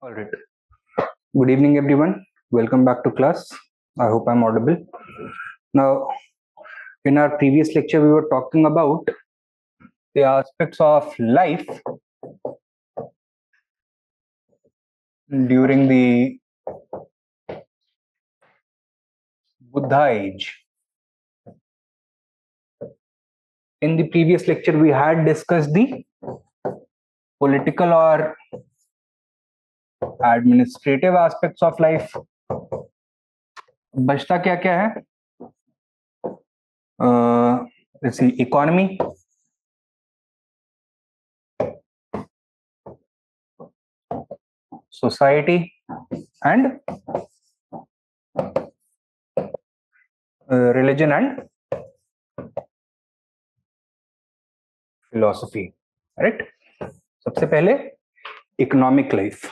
All right. Good evening, everyone. Welcome back to class. I hope I'm audible. Now, in our previous lecture, we were talking about the aspects of life during the Buddha age. In the previous lecture, we had discussed the political or administrative aspects of life. बचता क्या क्या है? Let's see, economy, society, and religion and philosophy. Right? सबसे पहले economic life.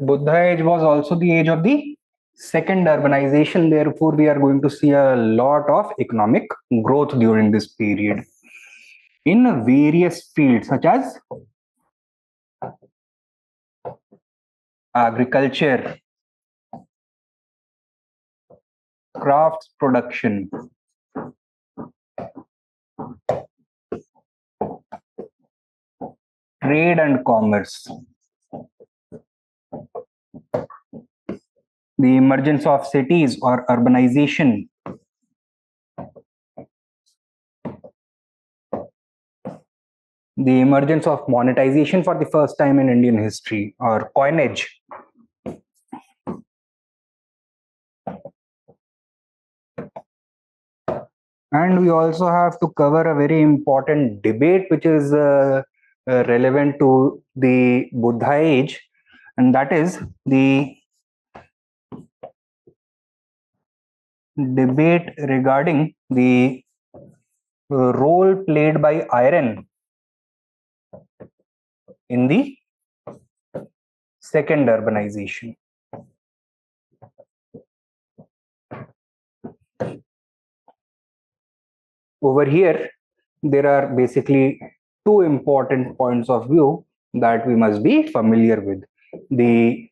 Buddha age was also the age of the second urbanization. Therefore, we are going to see a lot of economic growth during this period in various fields such as agriculture, crafts production, trade and commerce, the emergence of cities or urbanization, the emergence of monetization for the first time in Indian history, or coinage. And we also have to cover a very important debate which is relevant to the Buddha age, and that is the debate regarding the role played by iron in the second urbanization. Over here, there are basically two important points of view that we must be familiar with: the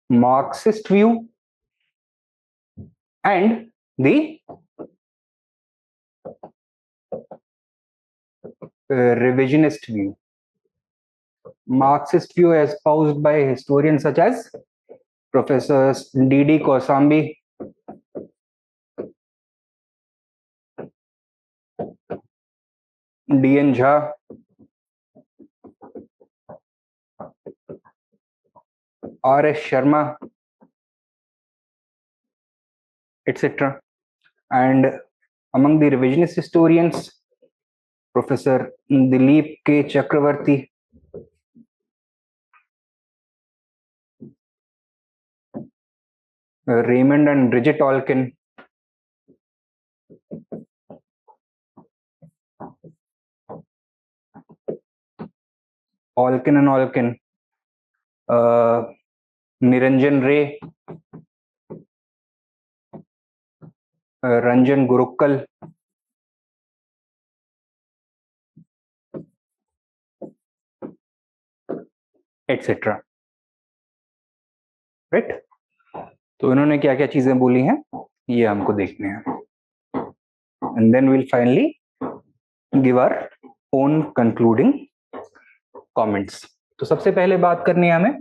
Marxist view and the revisionist view. Marxist view espoused by historians such as Professors D.D. Kosambi, D.N. Jha, R.S. Sharma, etc. And among the revisionist historians, Professor Dilip K. Chakravarti, Raymond and Bridget Olkin, Niranjan Ray, Ranjan Gurukkal, etc. Right? तो इन्होंने क्या क्या चीजें बोली हैं ये हमको देखने हैं, and then will finally give our own concluding comments. तो सबसे पहले बात करनी है हमें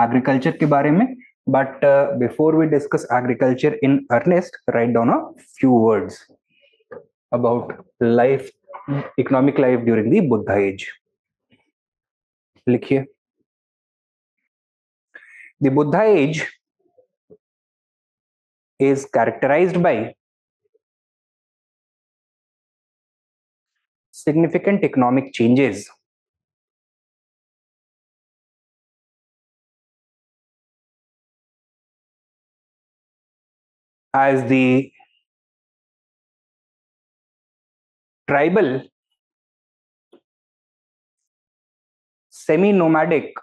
एग्रीकल्चर के बारे में, but before we discuss agriculture in earnest, write down a few words about life, economic life during the Buddha age. लिखिए. The Buddha age is characterized by significant economic changes as the tribal semi-nomadic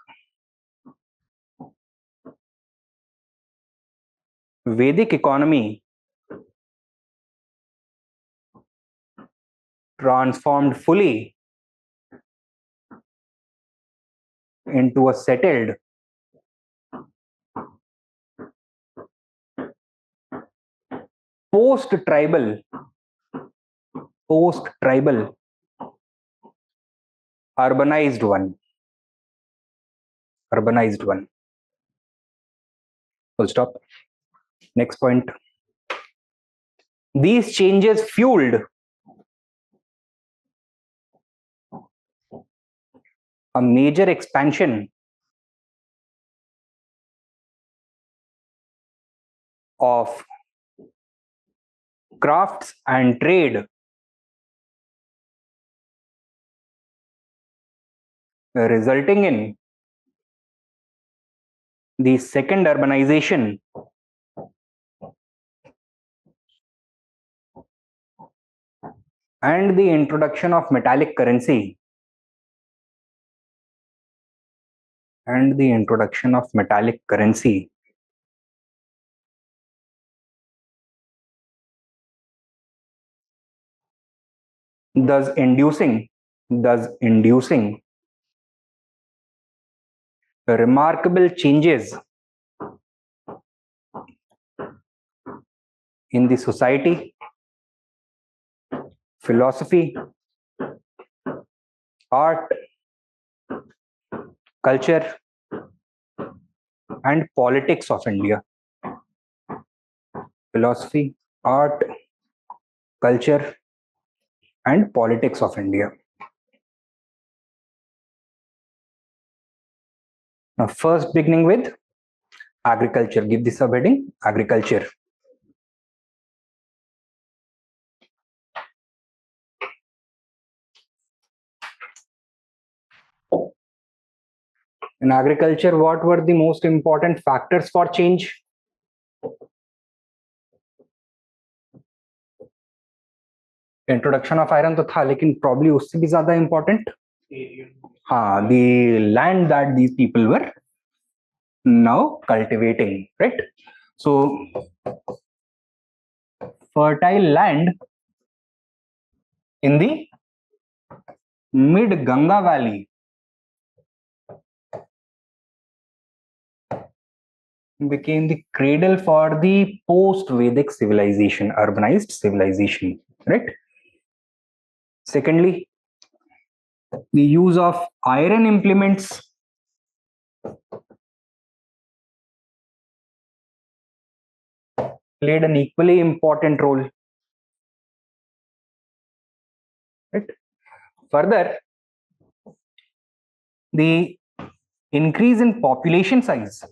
Vedic economy transformed fully into a settled post-tribal urbanized one. Full stop. Next point. These changes fueled a major expansion of crafts and trade, resulting in the second urbanization and the introduction of metallic currency thus inducing remarkable changes in the society, philosophy, art, culture, and politics of India. Philosophy, art, culture, and politics of India. Now, first beginning with agriculture. Give the subheading agriculture. In agriculture, what were the most important factors for change? Introduction of iron तो था, लेकिन probably उससे भी ज्यादा important हाँ the land that these people were now cultivating, right? So fertile land in the mid Ganga Valley became the cradle for the post-Vedic civilization, urbanized civilization, right? Secondly, the use of iron implements played an equally important role, right? Further, the increase in population size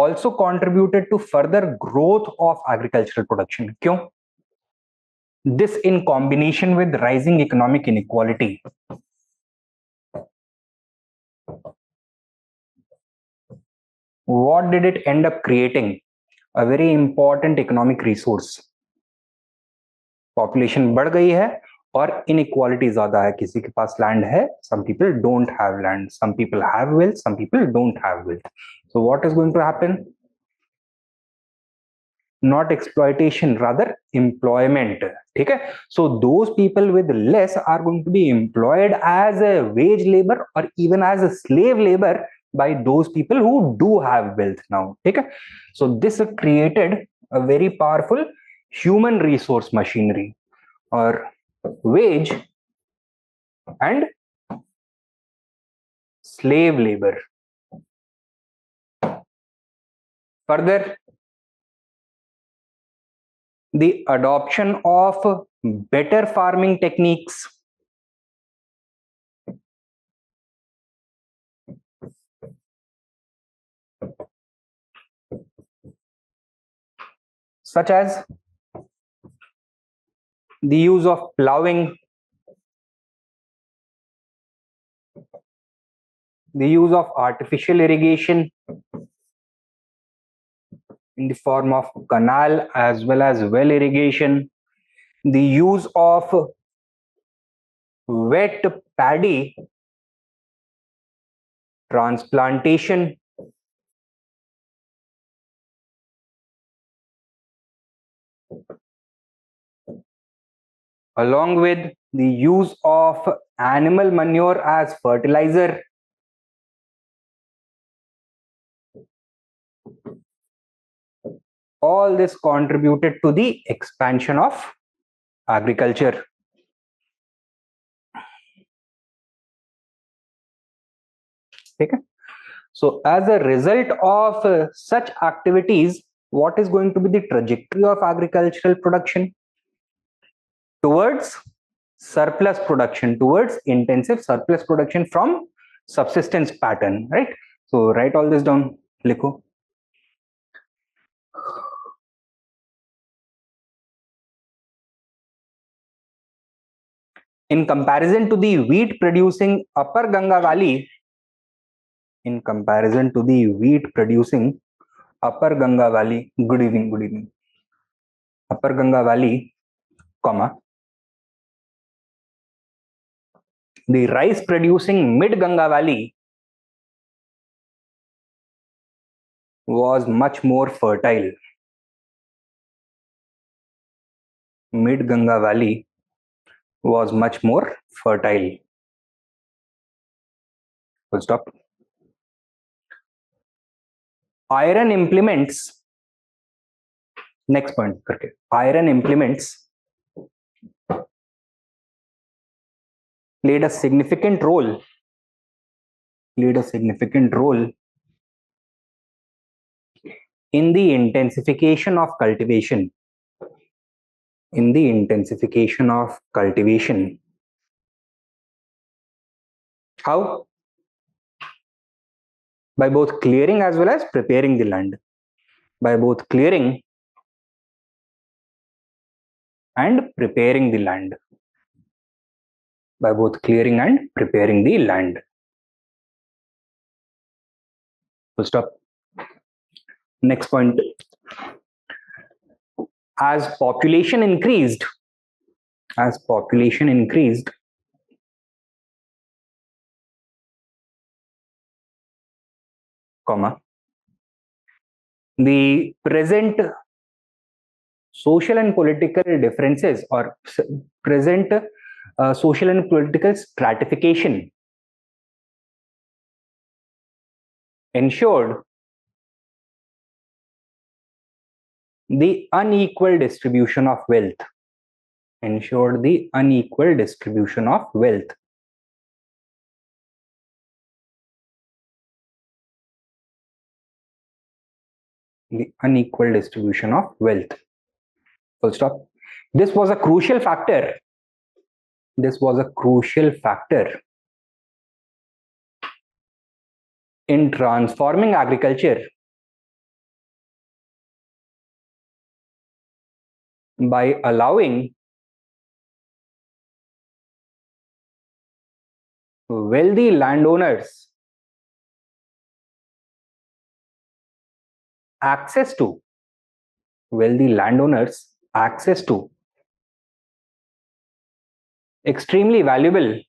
also contributed to further growth of agricultural production. क्यों? This in combination with rising economic inequality what did it end up creating? A very important economic resource. Population बढ़ गई है और inequality ज्यादा है. किसी के पास land है, some people don't have land, some people have wealth, some people don't have wealth. So what is going to happen? Not exploitation, rather employment. Okay, so those people with less are going to be employed as a wage labor or even as a slave labor by those people who do have wealth now. Okay, so this created a very powerful human resource machinery or wage and slave labor. Further, the adoption of better farming techniques such as the use of plowing, the use of artificial irrigation, in the form of canal as well as well irrigation, the use of wet paddy transplantation, along with the use of animal manure as fertilizer, all this contributed to the expansion of agriculture. Okay. So as a result of such activities, what is going to be the trajectory of agricultural production? Towards surplus production, towards intensive surplus production from subsistence pattern, right? So write all this down, Likho. In comparison to the wheat producing upper Ganga Valley, in comparison to the wheat producing upper Ganga Valley, good evening, upper Ganga Valley, comma, the rice producing mid Ganga Valley was much more fertile. Mid Ganga Valley was much more fertile. Full stop. Iron implements, next point, करके iron implements played a significant role in the intensification of cultivation. In the intensification of cultivation. How? By both clearing as well as preparing the land. By both clearing and preparing the land. By both clearing and preparing the land. Full stop. Next point. As population increased, comma, the present social and political differences or present social and political stratification ensured the unequal distribution of wealth. Ensured the unequal distribution of wealth. The unequal distribution of wealth. Full stop. This was a crucial factor. This was a crucial factor in transforming agriculture by allowing wealthy landowners access to extremely valuable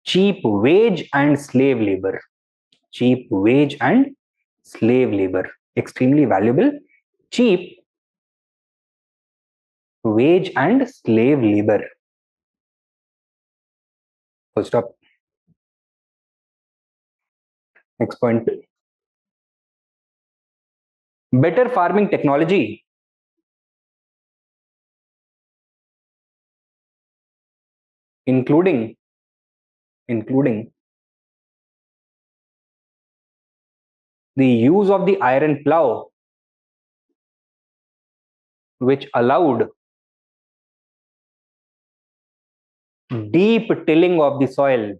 cheap wage and slave labor. Cheap wage and slave labor. Extremely valuable cheap wage and slave labor. Full stop. Next point. Better farming technology including the use of the iron plow, which allowed deep tilling of the soil.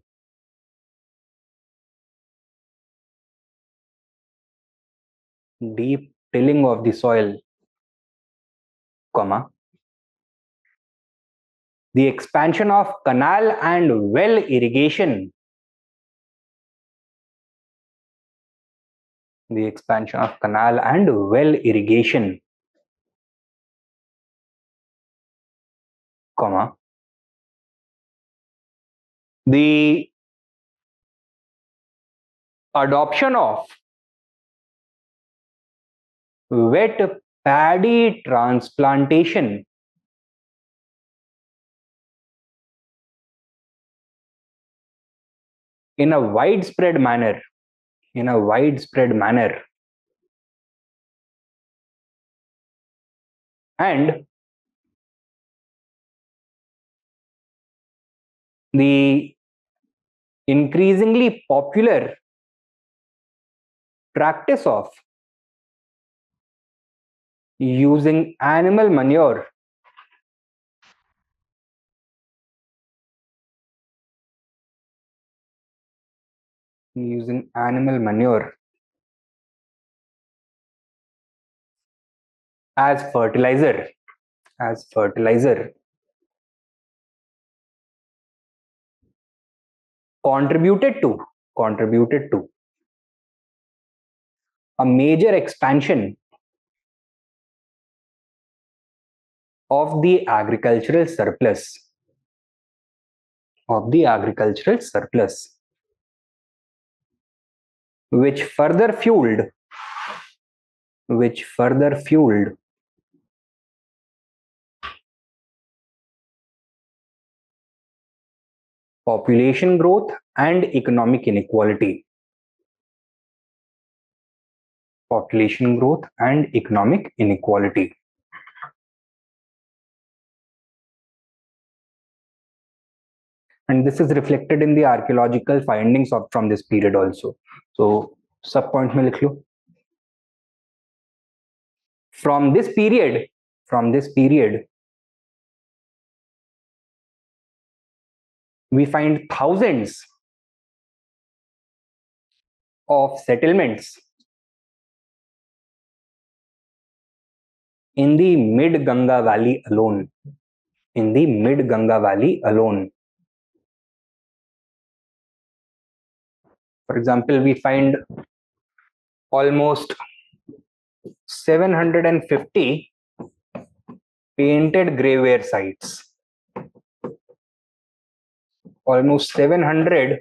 Deep tilling of the soil, comma, the expansion of canal and well irrigation the expansion of canal and well irrigation, comma, the adoption of wet paddy transplantation in a widespread manner, and the increasingly popular practice of using animal manure as fertilizer contributed to a major expansion of the agricultural surplus, which further fueled population growth and economic inequality. And this is reflected in the archaeological findings from this period also. So, sub point में लिख लो. From this period, we find thousands of settlements in the mid Ganga Valley alone. For example, we find almost 750 painted graveware sites, almost 700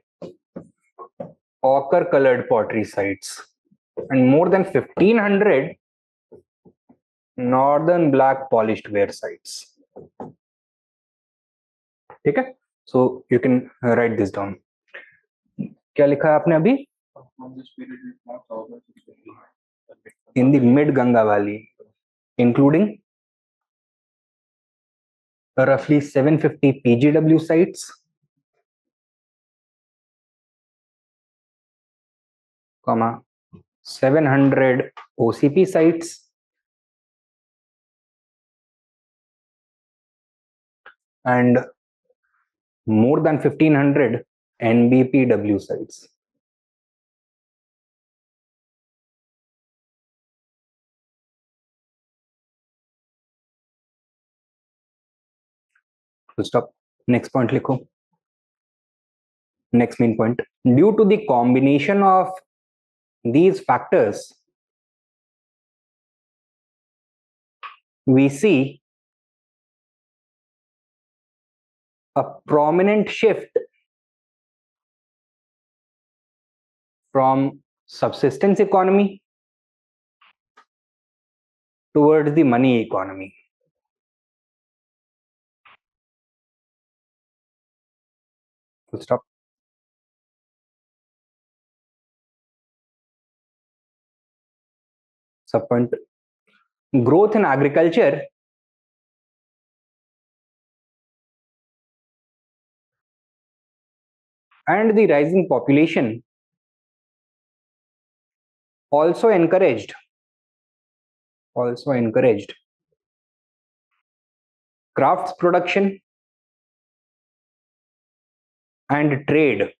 ochre colored pottery sites, and more than 1500 northern black polished ware sites. ठीक है? So you can write this down. क्या लिखा है आपने अभी? In the mid Ganga Valley, including roughly 750 PGW sites, comma, 700 OCP sites, and more than 1500 NBPW sites. Full stop. Next point लिखो. Next main point. Due to the combination of these factors, we see a prominent shift from subsistence economy towards the money economy. Full stop. Subpoint. Growth in agriculture and the rising population also encouraged crafts production and trade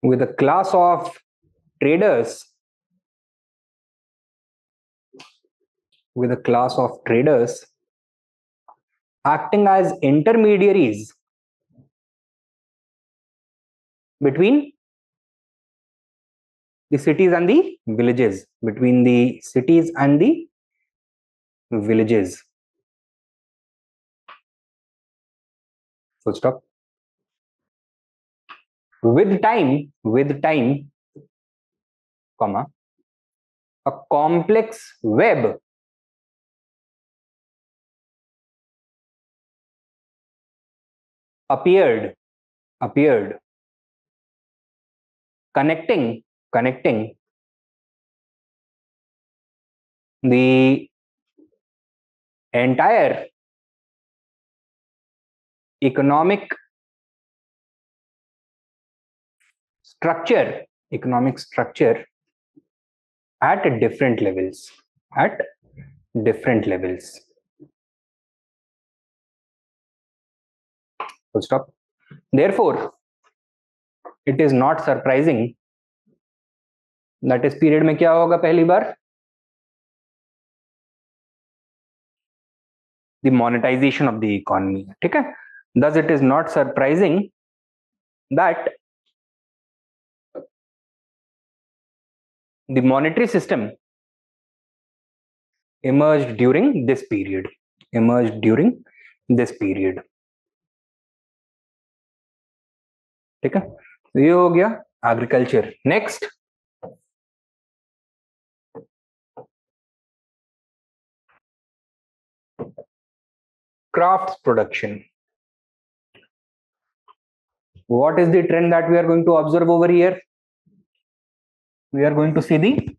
with a class of traders acting as intermediaries between the cities and the villages, between the cities and the villages. Full stop. With time, comma, a complex web appeared, connecting the entire economic structure at different levels. Full stop. Therefore, it is not surprising that इस period में क्या होगा पहली बार, the monetization of the economy. ठीक है. Thus it is not surprising that the monetary system emerged during this period. ठीक है. तो ये हो गया agriculture. Next, crafts production. What is the trend that we are going to observe over here? We are going to see the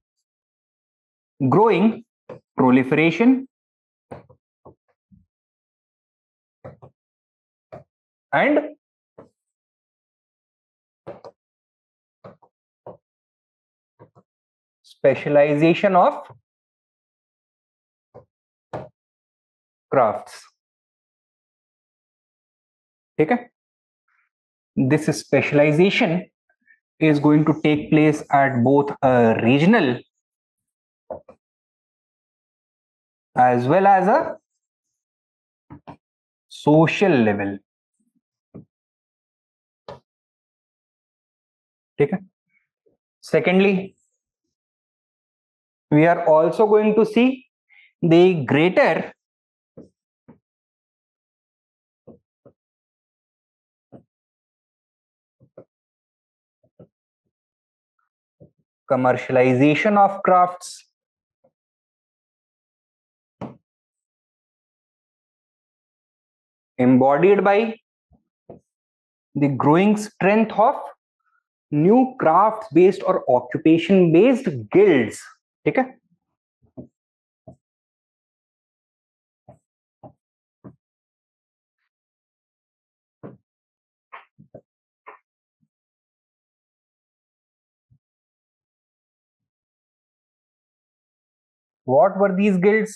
growing proliferation and specialization of crafts. ठीक है. This specialization is going to take place at both a regional as well as a social level. ठीक है. Secondly, we are also going to see the greater commercialization of crafts embodied by the growing strength of new crafts based or occupation based guilds. ठीक है. What were these guilds?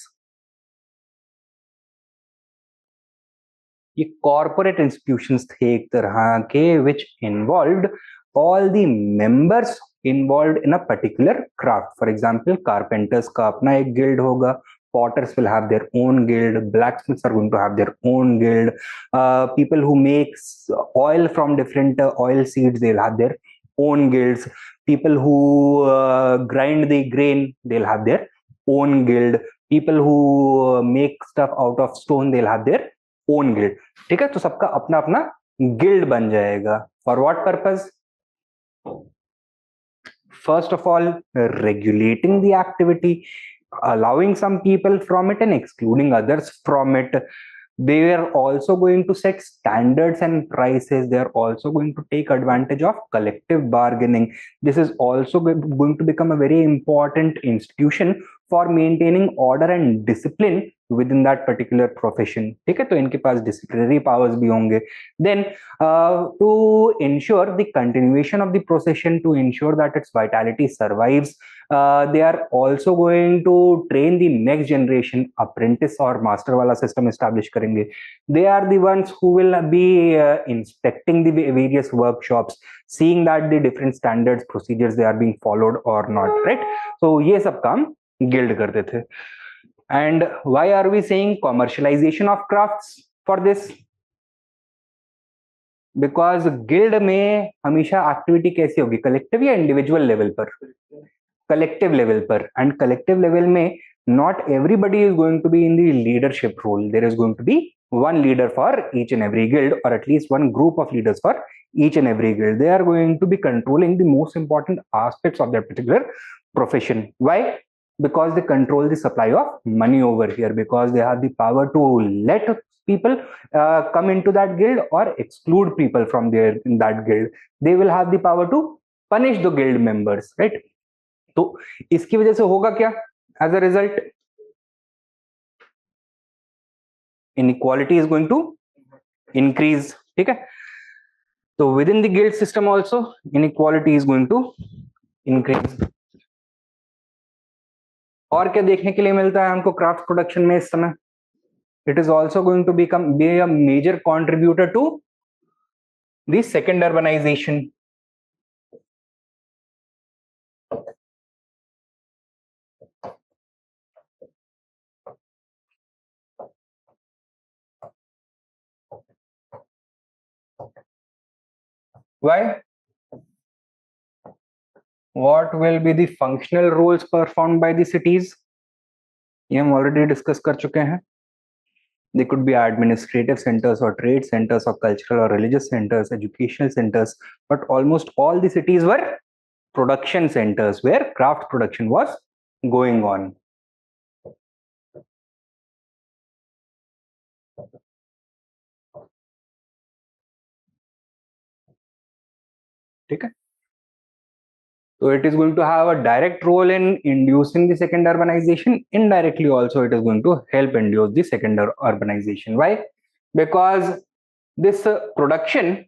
ये corporate institutions थे एक तरह के which involved all the members involved in a particular craft. For example, carpenters का अपना एक guild होगा, potters will have their own guild, blacksmiths are going to have their own guild, people who make oil from different oil seeds, they'll have their own guilds, people who grind the grain, they'll have their own guild, people who make stuff out of stone, they'll have their own guild. ठीक है. तो सबका अपना अपना guild बन जाएगा. For what purpose? First of all, regulating the activity, allowing some people from it and excluding others from it. They are also going to set standards and prices. They are also going to take advantage of collective bargaining. This is also going to become a very important institution for maintaining order and discipline within that particular profession. ठीक है. तो इनके पास disciplinary powers भी होंगे. Then to ensure the continuation of the profession, to ensure that its vitality survives, they are also going to train the next generation. Apprentice or master वाला system establish करेंगे. They are the ones who will be inspecting the various workshops, seeing that the different standards, procedures, they are being followed or not, right? So ये सब काम guild करते थे. And why are we saying commercialization of crafts for this? Because guild में हमेशा activity कैसी होगी, collective या इंडिविजुअल लेवल पर, कलेक्टिव लेवल पर, एंड कलेक्टिव लेवल में not everybody is going to be in the leadership role. There is going to be one leader for each and every guild, or at least one group of leaders for each and every guild. They are going to be controlling the most important aspects of that particular profession. Why? Because they control the supply of money over here, because they have the power to let people come into that guild or exclude people from there in that guild. They will have the power to punish the guild members, right? तो इसकी वजह से होगा क्या as a result, inequality is going to increase, ठीक है। तो within the guild system also inequality is going to increase. और क्या देखने के लिए मिलता है हमको क्राफ्ट प्रोडक्शन में इस समय, it is also going to become be a major contributor to the second urbanisation. Why? What will be the functional roles performed by the cities? ये हम ऑलरेडी डिस्कस कर चुके हैं। They could be administrative centers or trade centers or cultural or religious centers, educational centers, but almost all the cities were production centers where craft production was going on. ठीक है, so it is going to have a direct role in inducing the second urbanization. Indirectly also it is going to help induce the second urbanization. Why? Because this production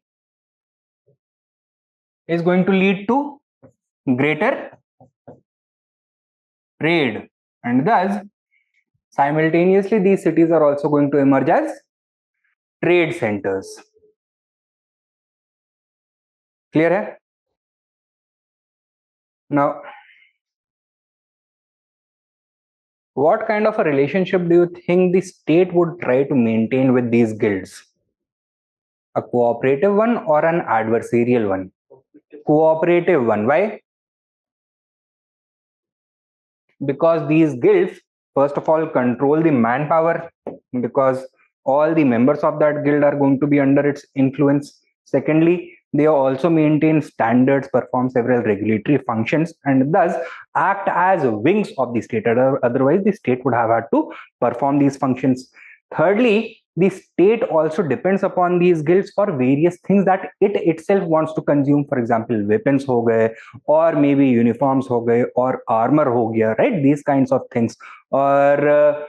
is going to lead to greater trade, and thus simultaneously these cities are also going to emerge as trade centers. Clear है? Now, what kind of a relationship do you think the state would try to maintain with these guilds? A cooperative one or an adversarial one? Cooperative one. Why? Because these guilds, first of all, control the manpower, because all the members of that guild are going to be under its influence. Secondly, they also maintain standards, perform several regulatory functions, and thus act as wings of the state. Otherwise, the state would have had to perform these functions. Thirdly, the state also depends upon these guilds for various things that it itself wants to consume. For example, weapons ho gaye, or maybe uniforms ho gaye, or armor ho gaya, right? These kinds of things. Or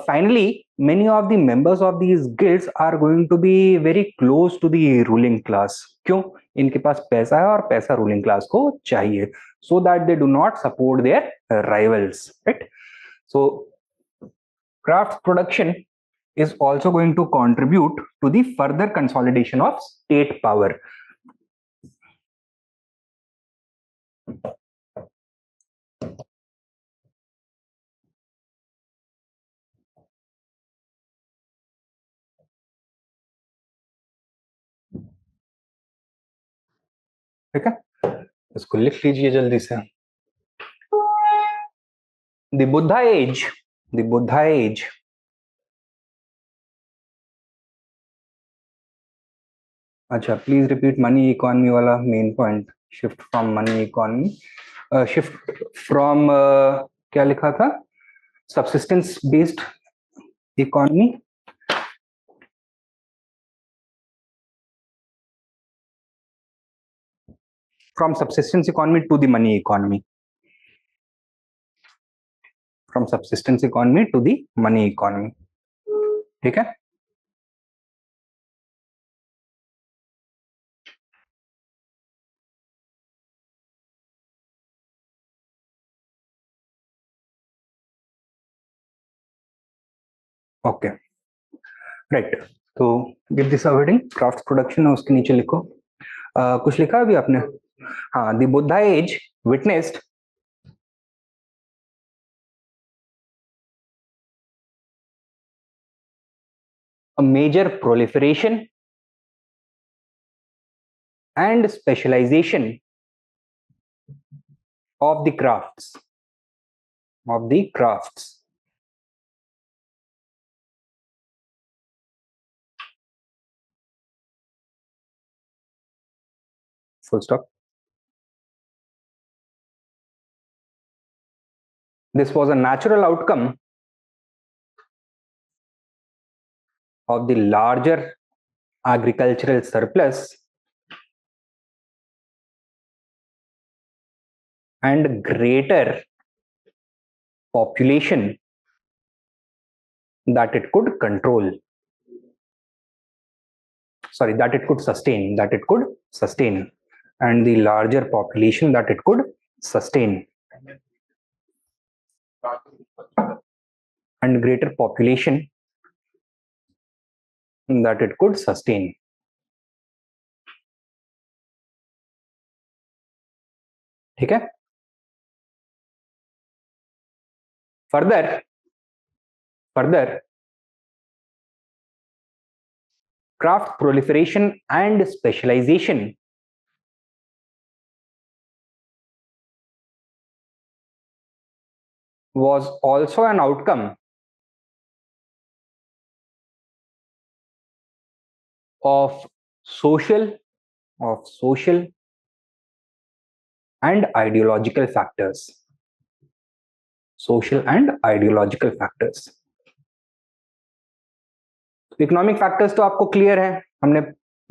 finally, many of the members of these guilds are going to be very close to the ruling class. क्यों? इनके पास पैसा है और पैसा ruling class को चाहिए, so that they do not support their rivals, right? So craft production is also going to contribute to the further consolidation of state power. ठीक है, इसको लिख लीजिए जल्दी से। The Buddha age, the Buddha age अच्छा, प्लीज रिपीट मनी इकोनॉमी वाला main point. Shift from money economy, shift from क्या लिखा था, subsistence based economy from subsistence economy to the money economy, from subsistence economy to the money economy. ठीक है, okay, right. तो give this a heading, craft production, उसके नीचे लिखो कुछ लिखा अभी आपने? हाँ, the Buddha age witnessed a major proliferation and specialization of the crafts. Full stop. This was a natural outcome of the larger agricultural surplus and greater population that it could control. Sorry, that it could sustain, and the larger population that it could sustain, and greater population that it could sustain. ठीक है. Further, craft proliferation and specialization was also an outcome of social and ideological factors. Economic factors तो आपको clear है, हमने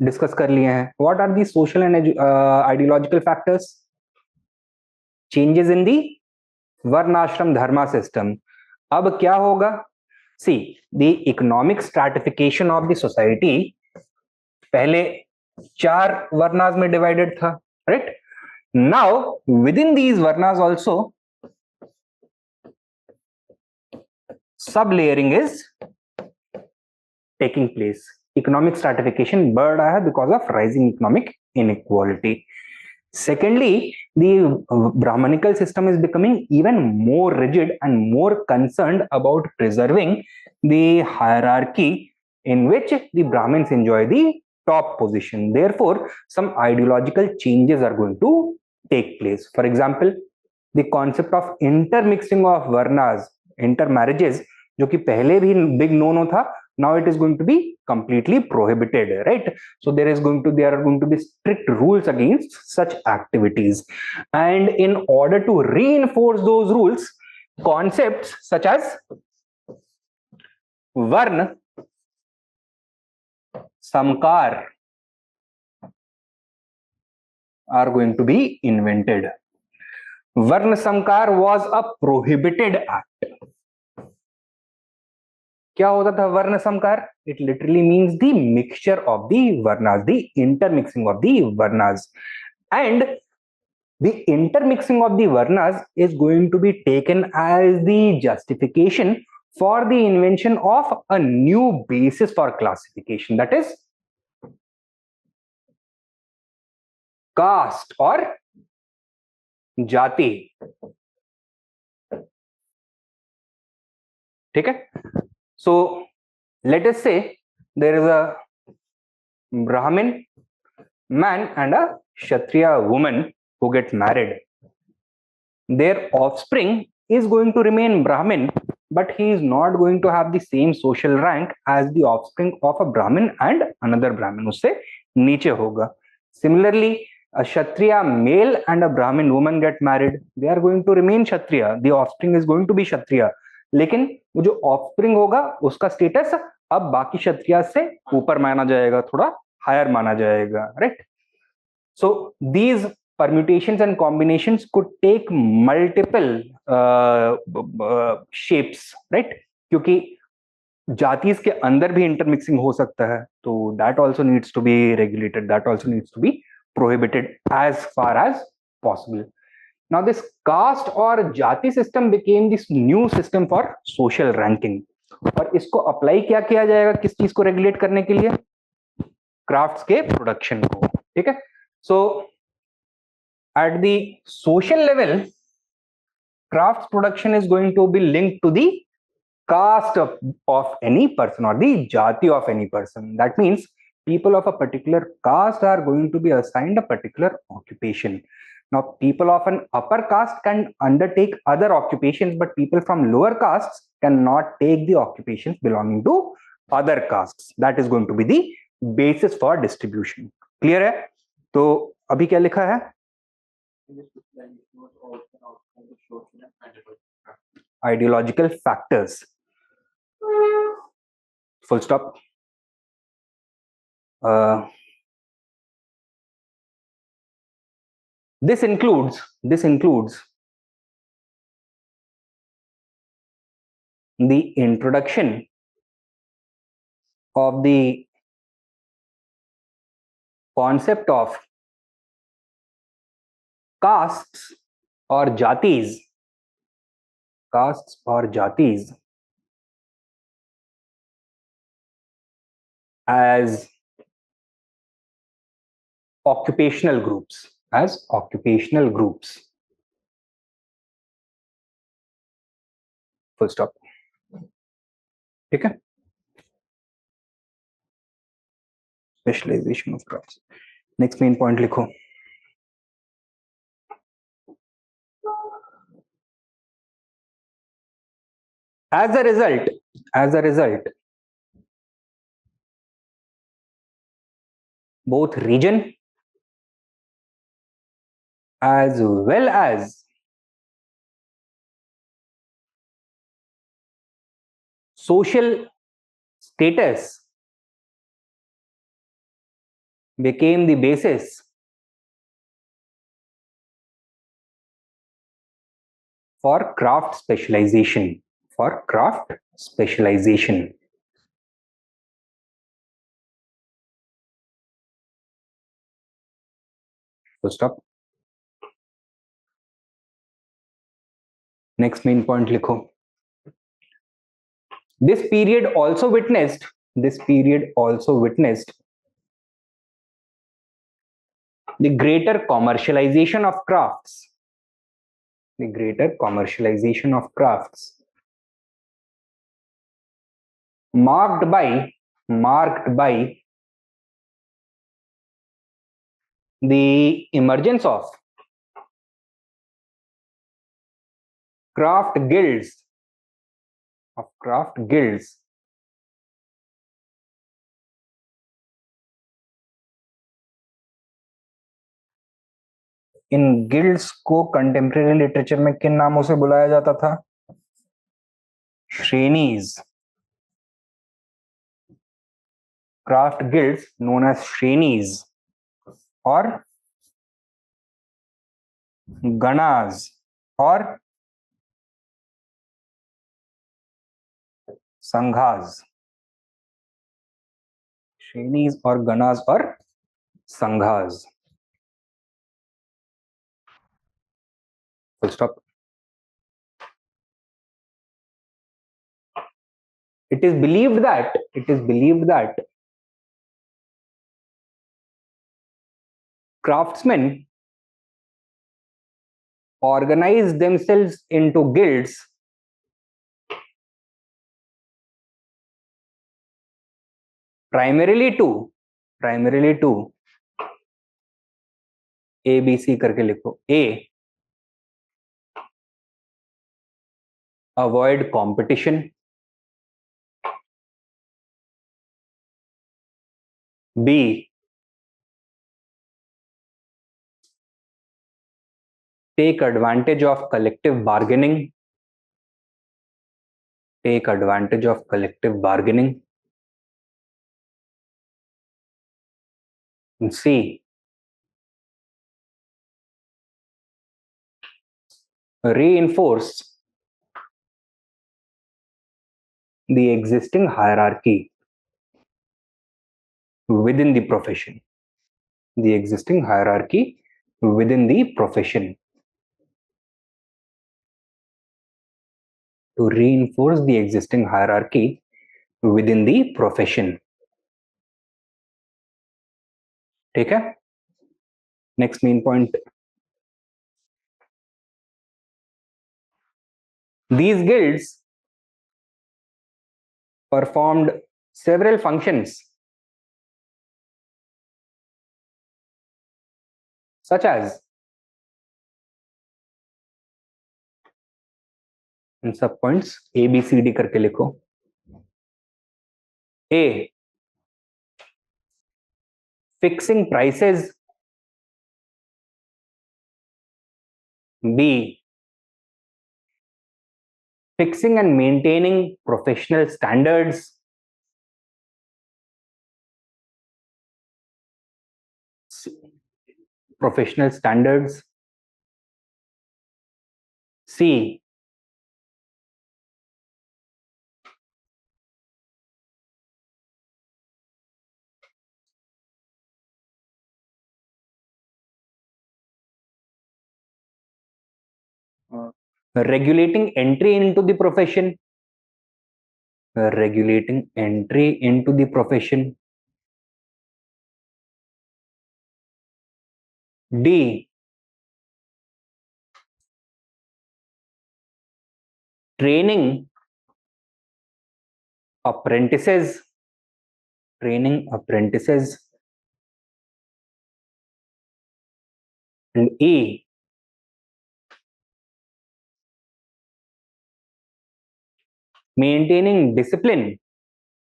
discuss कर लिए हैं. What are the social and ideological factors? Changes in the varnashrama dharma system. अब क्या होगा? See, the economic stratification of the society पहले 4 वर्णास में डिवाइडेड था, right? Now within these varnas also sub layering is taking place. Economic stratification बढ़ रहा है because of rising economic inequality. Secondly, the Brahmanical system is becoming even more rigid and more concerned about preserving the hierarchy in which the Brahmins enjoy the top position. Therefore, some ideological changes are going to take place. For example, the concept of intermixing of varnas, intermarriages, जो कि पहले भी big no-no था, now it is going to be completely prohibited, right? So there are going to be strict rules against such activities, and in order to reinforce those rules, concepts such as varna samkar are going to be invented. Varna samkar was a prohibited act. क्या होता था वर्ण समकार? It literally means the mixture of the varnas, the intermixing of the varnas, and the intermixing of the varnas is going to be taken as the justification for the invention of a new basis for classification, that is caste और जाति. ठीक है. So let us say there is a Brahmin man and a Kshatriya woman who get married. Their offspring is going to remain Brahmin, but he is not going to have the same social rank as the offspring of a Brahmin and another Brahmin. उससे नीचे होगा. Similarly, a Kshatriya male and a Brahmin woman get married. They are going to remain Kshatriya. The offspring is going to be Kshatriya. लेकिन वो जो offspring होगा उसका status अब बाकी क्षत्रिय से ऊपर माना जाएगा, थोड़ा हायर माना जाएगा, right? So these permutations and combinations could take multiple shapes, right? क्योंकि जातिस के अंदर भी इंटरमिक्सिंग हो सकता है, तो that also needs to be regulated, that also needs to be prohibited as far as possible. Now this caste और जाति system became this new system for social ranking. और इसको अप्लाई क्या किया जाएगा किस चीज को रेगुलेट करने के लिए? क्राफ्ट्स के प्रोडक्शन को. ठीक है. So at the social level, crafts production is going to be linked to the caste of any person or the jati of any person. That means people of a particular caste are going to be assigned a particular occupation. Now, people of an upper caste can undertake other occupations, but people from lower castes cannot take the occupations belonging to other castes. That is going to be the basis for distribution. Clear है? तो अभी क्या लिखा है? Ideological factors. Full stop. This includes the introduction of the concept of castes or jatis, as occupational groups, full stop. ठीक है? Specialization of crafts. Next main point लिखो. As a result, both region as well as social status became the basis for craft specialization. So stop. Next main point लिखो. This period also witnessed the greater commercialization of crafts. Marked by the emergence of craft guilds, in guilds को contemporary literature में किन नामों से बुलाया जाता था? श्रेणीज. Craft guilds known as श्रेणीज और गणाज और संघाज. श्रेणीज और गणाज और संघाज. Full stop. It is believed that craftsmen organize themselves into guilds primarily to A B C करके लिखो. A, avoid competition. B, take advantage of collective bargaining. And C, reinforce the existing hierarchy within the profession. To reinforce the existing hierarchy within the profession. ठीक है? Next main point. These guilds performed several functions such as, इन सब points A B C D करके लिखो. A, fixing prices. B, fixing and maintaining professional standards. Professional standards. C, regulating entry into the profession. Regulating entry into the profession. D, training apprentices. Training apprentices. And E, maintaining discipline.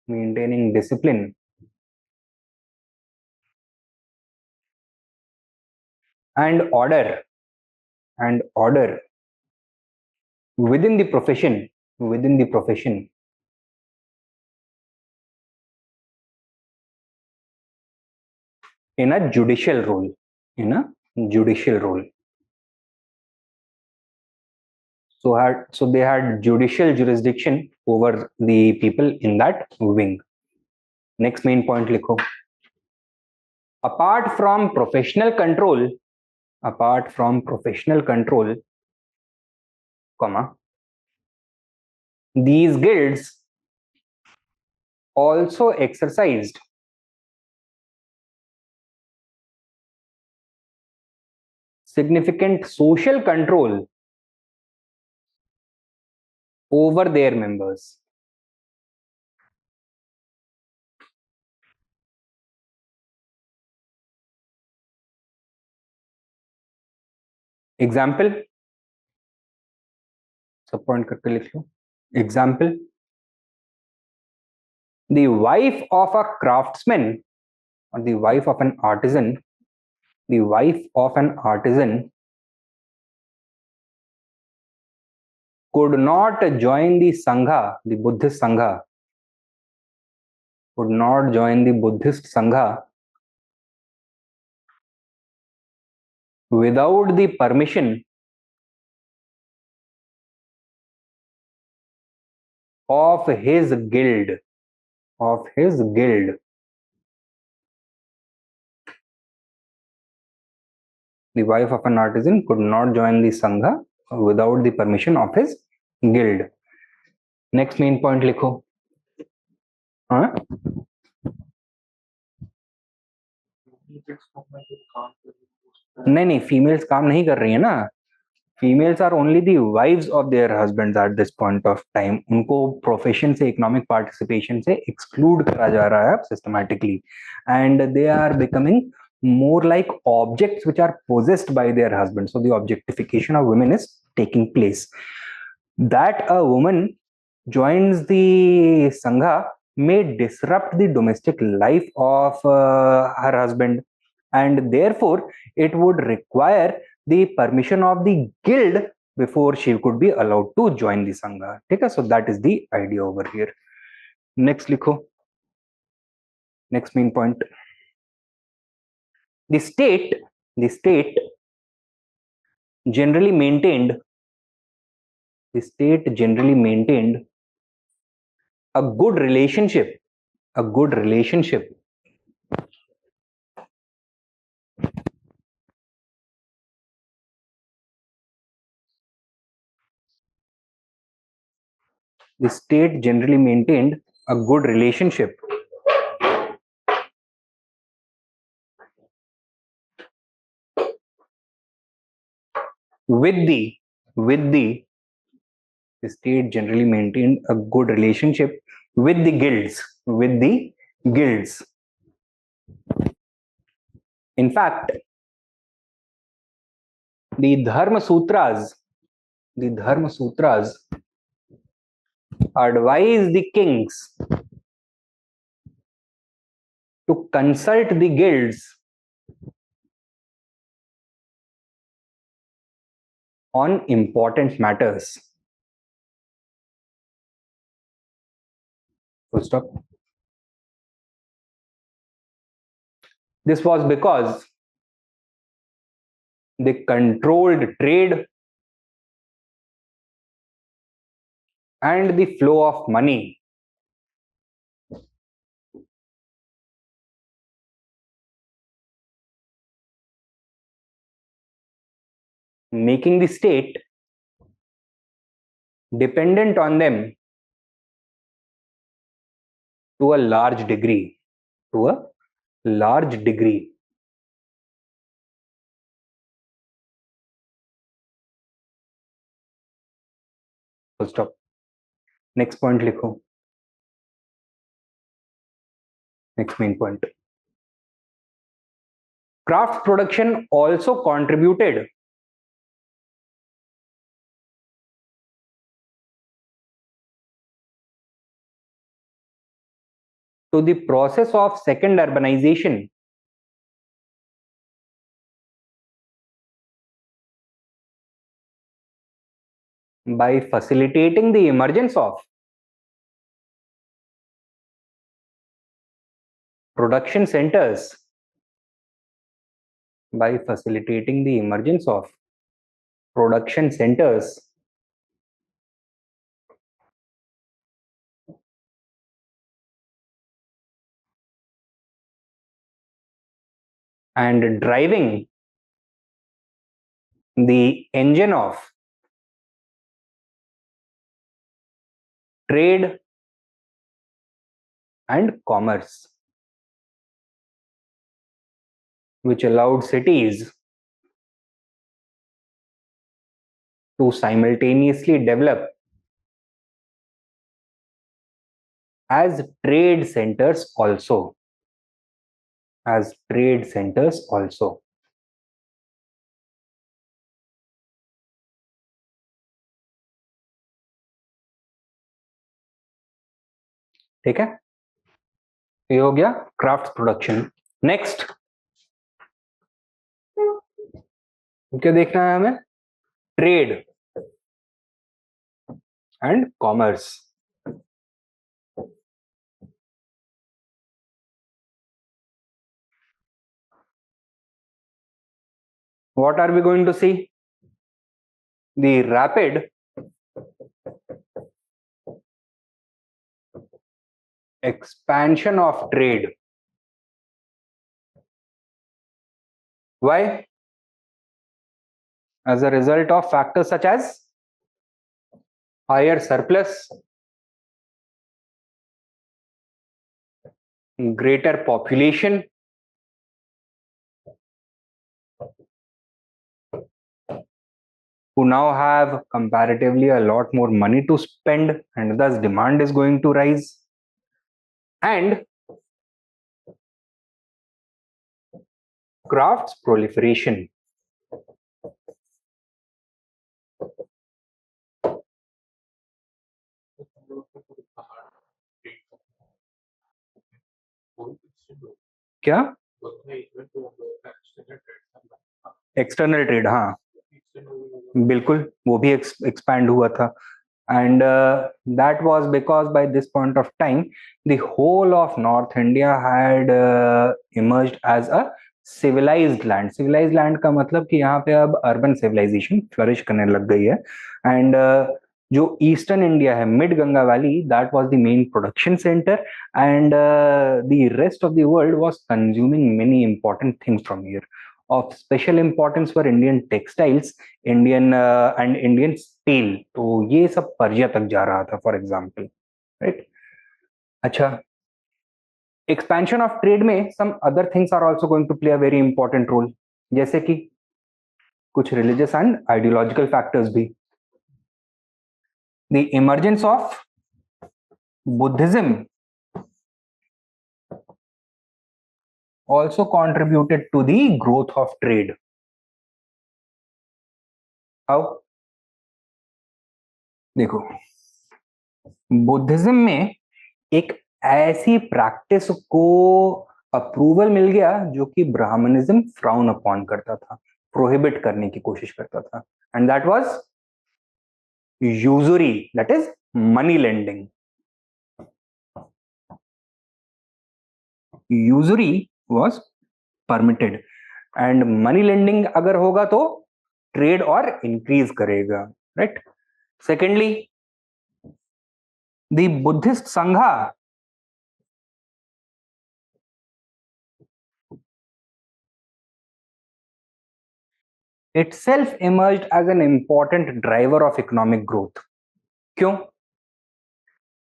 Maintaining discipline. And order. And order within the profession. Within the profession. In a judicial role. In a judicial role. So they had judicial jurisdiction over the people in that wing. Next main point likho. Apart from professional control, comma, these guilds also exercised significant social control over their members. Example, सब point करके लिख लो. Example, the wife of a craftsman or the wife of an artisan, could not join the Sangha, the Buddhist Sangha, without the permission of his guild. The wife of an artisan could not join the Sangha without the permission of his guild. Next main point लिखो. हाँ? नहीं, females काम नहीं कर रही है ना. Females are only the wives of their husbands at this point of time. उनको प्रोफेशन से, इकोनॉमिक पार्टिसिपेशन से एक्सक्लूड करा जा रहा है systematically, and they are becoming more like objects which are possessed by their husbands. So the objectification of women is taking place. That a woman joins the Sangha may disrupt the domestic life of her husband, and therefore it would require the permission of the guild before she could be allowed to join the Sangha. Okay, so that is the idea over here. Next likho. Next main point. The state generally maintained a good relationship the state generally maintained a good relationship with the state generally maintained a good relationship with the guilds. In fact, The Dharma Sutras advise the kings to consult the guilds on important matters. Full stop. This was because they controlled trade and the flow of money, making the state dependent on them to a large degree. Full stop. Next point लिखो. Next main point. Craft production also contributed to the process of second urbanization by facilitating the emergence of production centers and driving the engine of trade and commerce, which allowed cities to simultaneously develop as trade centers also. ठीक है, ये हो गया craft production. Next क्या देखना है हमें? Trade and commerce. What are we going to see? The rapid expansion of trade. Why? As a result of factors such as higher surplus, greater population, who now have comparatively a lot more money to spend, and thus demand is going to rise, and crafts proliferation. क्या? External trade, हाँ बिल्कुल, वो भी expand हुआ था. And that was because by this point of time the whole of North India had emerged as a civilized land. Civilized land का मतलब कि यहाँ पे अब urban civilization flourish करने लग गई है. And जो ईस्टर्न इंडिया है, mid Ganga valley, that was the main production centre, and the rest of the world was consuming many important things from here. Of special importance were Indian textiles, Indian steel. तो ये सब पर्जिया तक जा रहा था, for example, right. अच्छा, expansion of trade में some other things are also going to play a very important role, जैसे कि कुछ रिलीजियस एंड आइडियोलॉजिकल फैक्टर्स भी. The emergence of Buddhism also contributed to the growth of trade. How? देखो, Buddhism में एक ऐसी practice को अप्रूवल मिल गया जो कि ब्राह्मणिज्म फ्राउन अपॉन करता था, प्रोहिबिट करने की कोशिश करता था, and that was usury, that is money lending. Usury was permitted, and money lending अगर होगा तो ट्रेड और इंक्रीज करेगा, right? Secondly, the Buddhist sangha itself emerged as an important driver of economic growth. क्यों?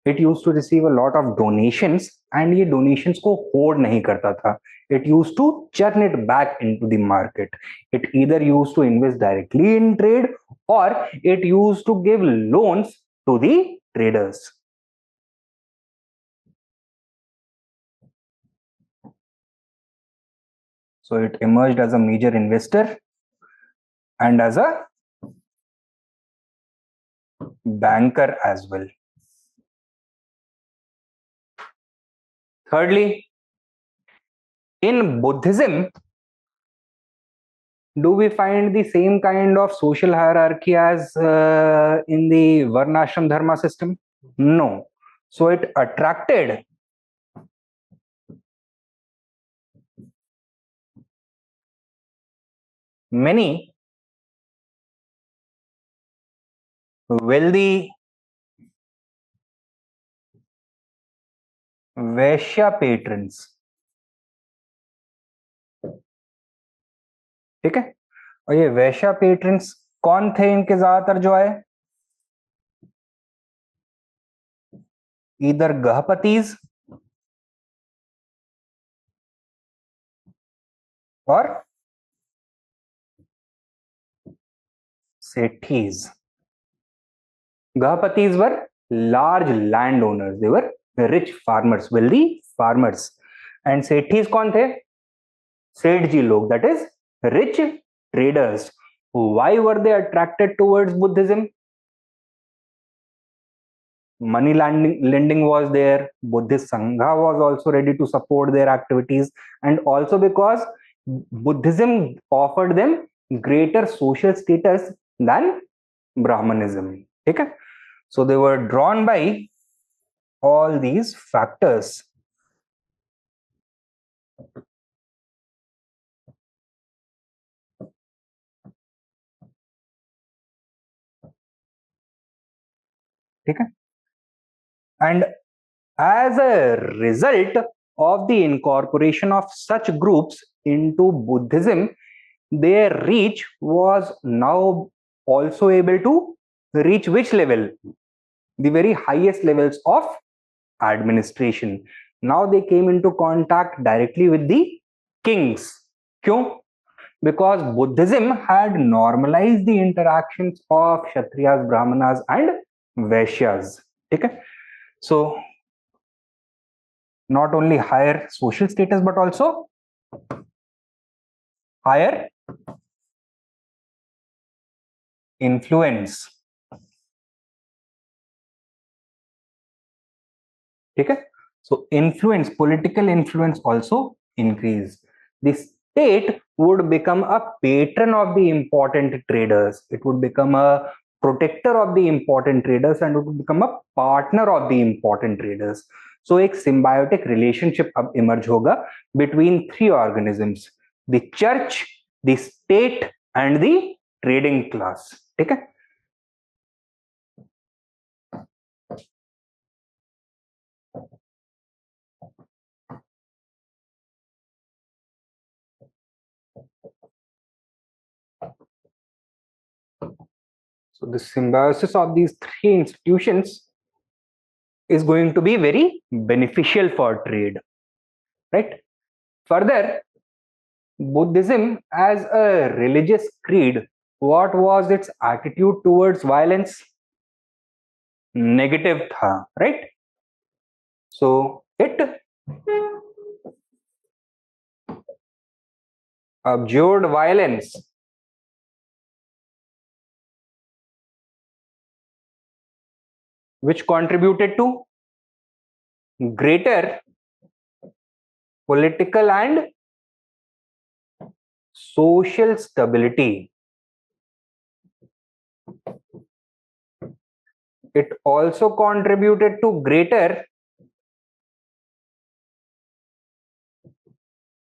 It used to receive a lot of donations, and ये donations को hoard नहीं करता था. It used to churn it back into the market. It either used to invest directly in trade, or it used to give loans to the traders. So it emerged as a major investor and as a banker as well. Thirdly, in Buddhism, do we find the same kind of social hierarchy as in the Varnashram Dharma system? No. So it attracted many wealthy Vaishya patrons. ठीक है? और ये वैश्या patrons कौन थे इनके ज्यादातर जो आए? इधर गहपतीज और सेठीज. Gahpatis were large landowners. They were rich farmers, wealthy farmers. And Sethis कौन थे? सेठ जी लोग, that is rich traders. Why were they attracted towards Buddhism? Money lending was there. Buddhist Sangha was also ready to support their activities, and also because Buddhism offered them greater social status than Brahmanism. Okay? So they were drawn by all these factors. Okay? And as a result of the incorporation of such groups into Buddhism, their reach was now also able to reach which level? The very highest levels of administration. Now they came into contact directly with the kings. Kyun? Because Buddhism had normalized the interactions of Kshatriyas, Brahmanas, and Vaishyas. Okay? So, not only higher social status, but also higher influence. Okay? So, influence, political influence also increased. The state would become a patron of the important traders. It would become a protector of the important traders, and it would become a partner of the important traders. So एक symbiotic relationship अब emerge होगा between three organisms: the church, the state, and the trading class. ठीक है? So the symbiosis of these three institutions is going to be very beneficial for trade, right? Further, Buddhism as a religious creed, what was its attitude towards violence? Negative tha, right? So it abjured violence which contributed to greater political and social stability. It also contributed to greater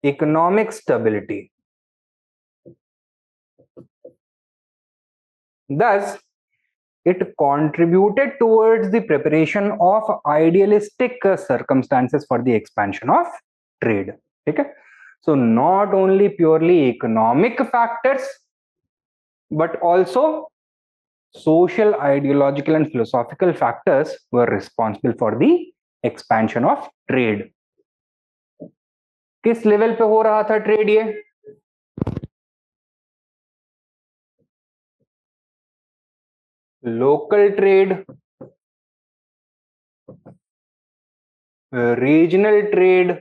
economic stability. Thus, it contributed towards the preparation of idealistic circumstances for the expansion of trade. Okay? So not only purely economic factors, but also social, ideological and philosophical factors were responsible for the expansion of trade. किस level पे हो रहा था trade? ये local trade, regional trade,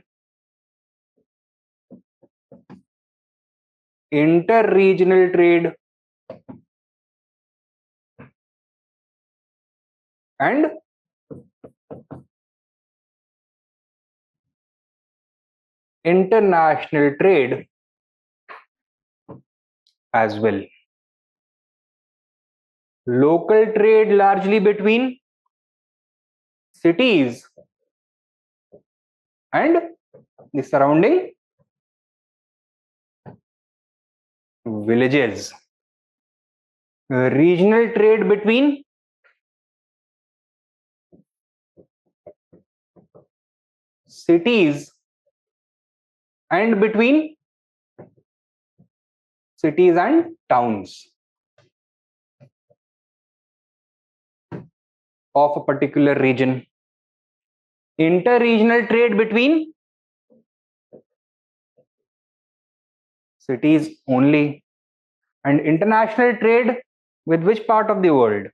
inter regional trade and international trade as well. Local trade largely between cities and the surrounding villages. Regional trade between cities and between cities and towns of a particular region. Inter-regional trade between cities only. And international trade with which part of the world?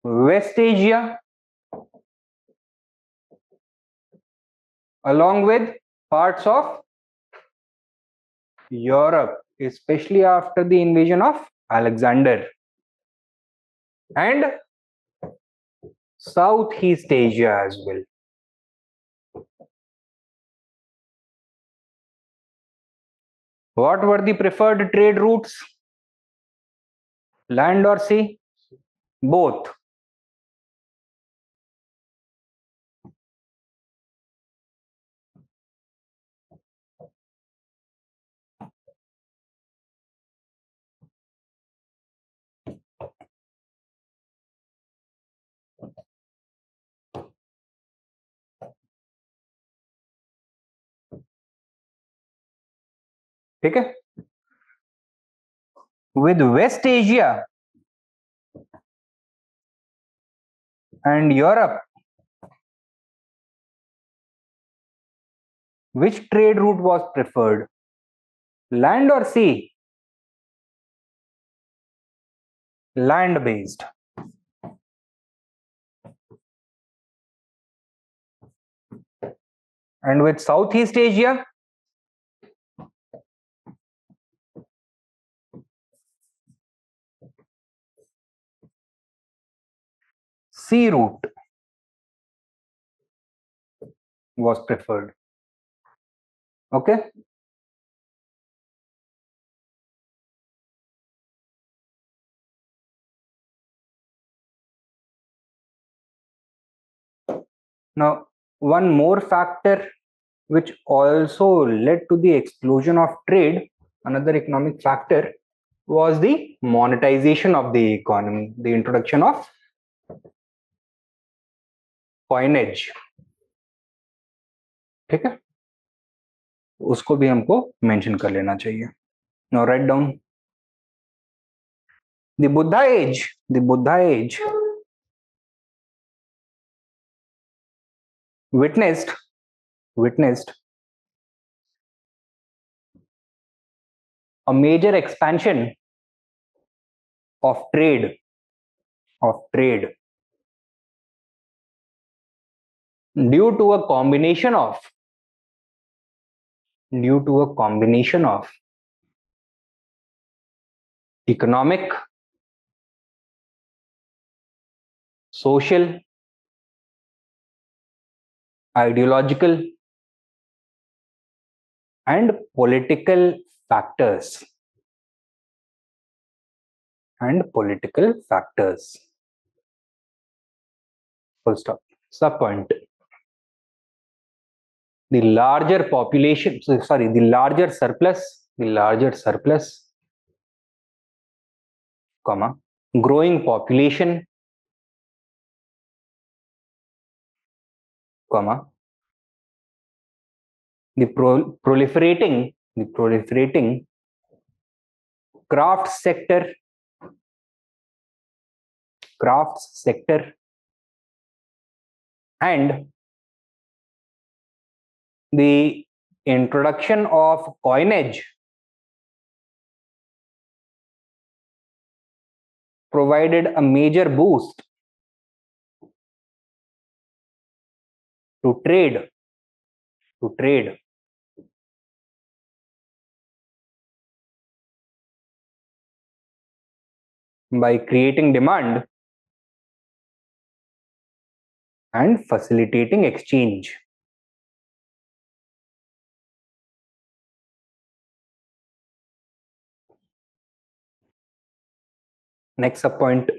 West Asia, along with parts of Europe, especially after the invasion of Alexander, and Southeast Asia as well. What were the preferred trade routes? Land or sea? Both. ठीक है? With West Asia and Europe, which trade route was preferred? Land or sea? Land based. And with Southeast Asia? Sea route was preferred. Okay? Now, one more factor which also led to the explosion of trade, another economic factor, was the monetization of the economy, the introduction of coinage. ठीक है? उसको भी हमको mention कर लेना चाहिए. Now write down the Buddha age. The Buddha age witnessed a major expansion of trade due to a combination of economic, social, ideological, and political factors. Full stop. Sub point. The larger population, the larger surplus, comma, growing population, comma, the proliferating crafts sector, and the introduction of coinage provided a major boost to trade by creating demand and facilitating exchange. Next sub point.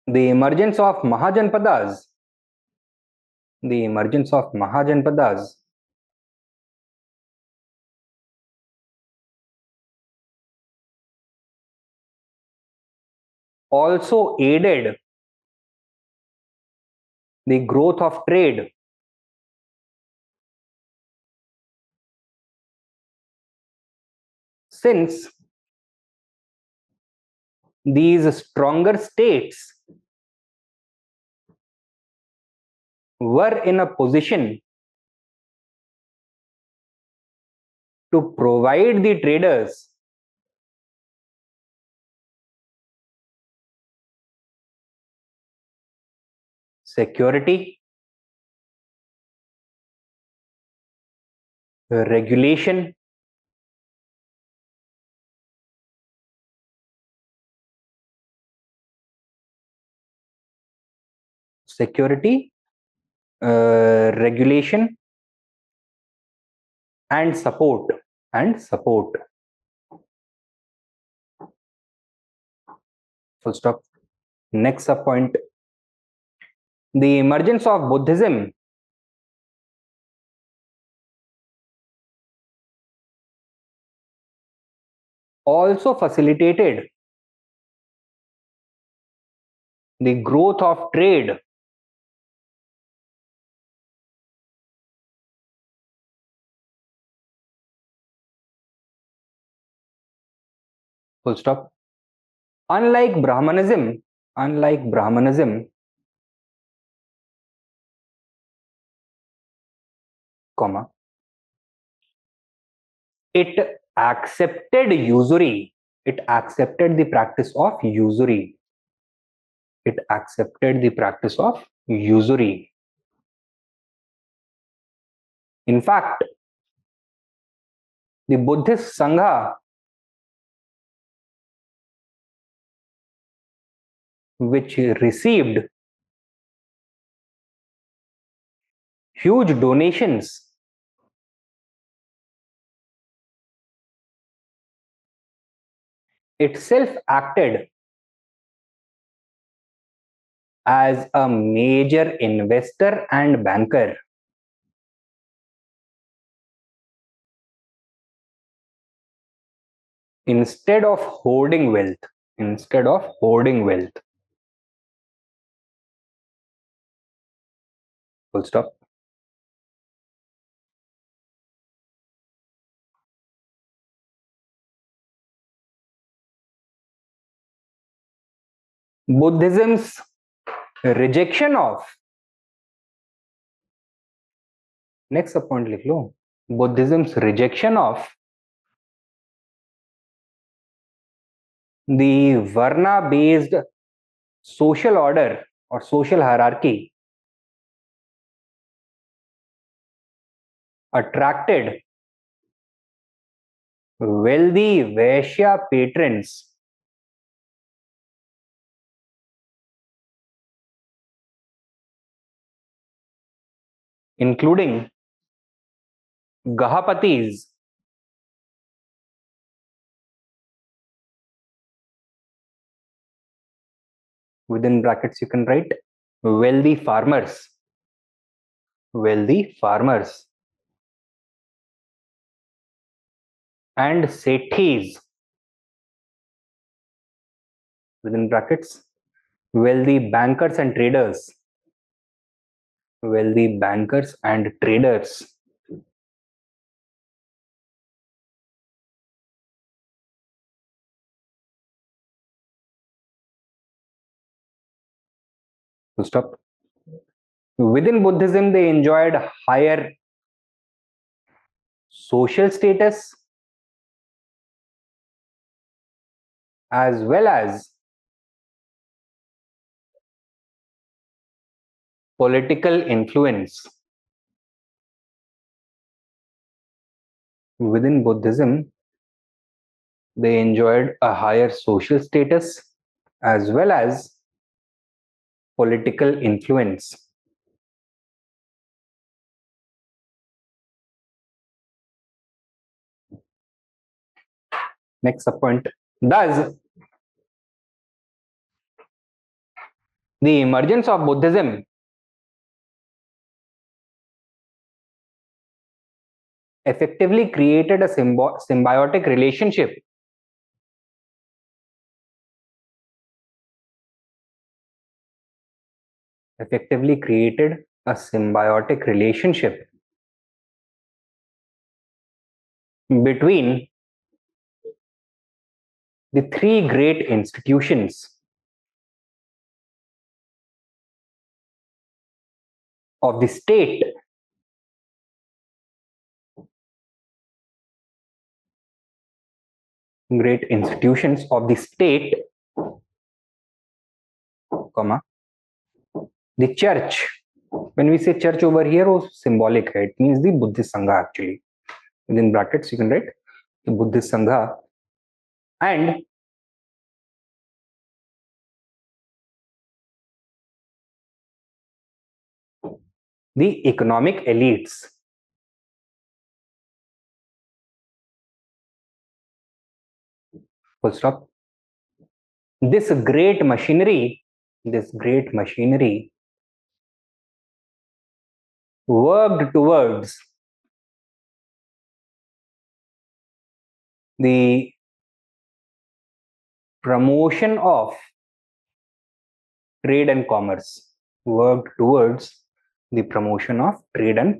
The emergence of Mahajanpadas also aided the growth of trade, since these stronger states were in a position to provide the traders security, regulation, regulation, and support. Full stop. Next sub point. The emergence of Buddhism also facilitated the growth of trade, full stop. Unlike Brahmanism, comma, it accepted usury. It accepted the practice of usury. In fact, the Buddhist Sangha, which received huge donations itself, acted as a major investor and banker. Instead of hoarding wealth. Full stop. Buddhism's rejection of, next sub point लिख लो, Buddhism's rejection of the Varna based social order or social hierarchy attracted wealthy Vaishya patrons including Gahapatis, within brackets you can write wealthy farmers, and Sethis, within brackets wealthy bankers and traders, Full stop. Within Buddhism, they enjoyed higher social status as well as political influence. Within Buddhism, they enjoyed a higher social status as well as political influence. Next point. Thus, the emergence of Buddhism effectively created a symbiotic relationship between the three great institutions of the state, comma, the church. When we say church over here, it's symbolic, it means the Buddhist Sangha actually. Within brackets, you can write the Buddhist Sangha and the economic elites. Full stop. This great machinery worked towards the promotion of trade and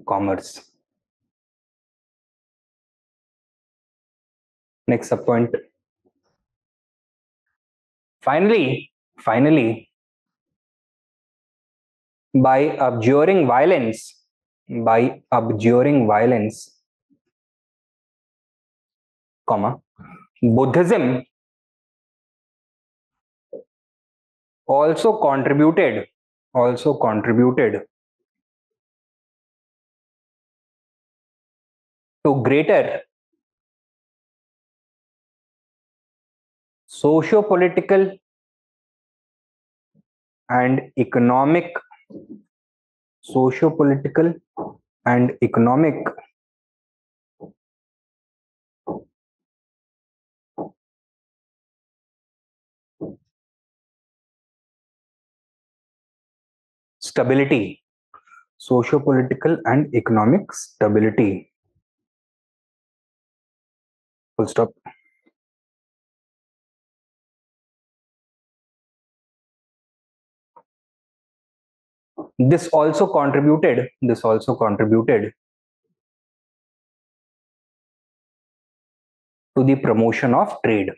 commerce. Next subpoint. Finally, by abjuring violence, Buddhism also contributed to greater socio-political and economic stability. Full stop. This also contributed to the promotion of trade.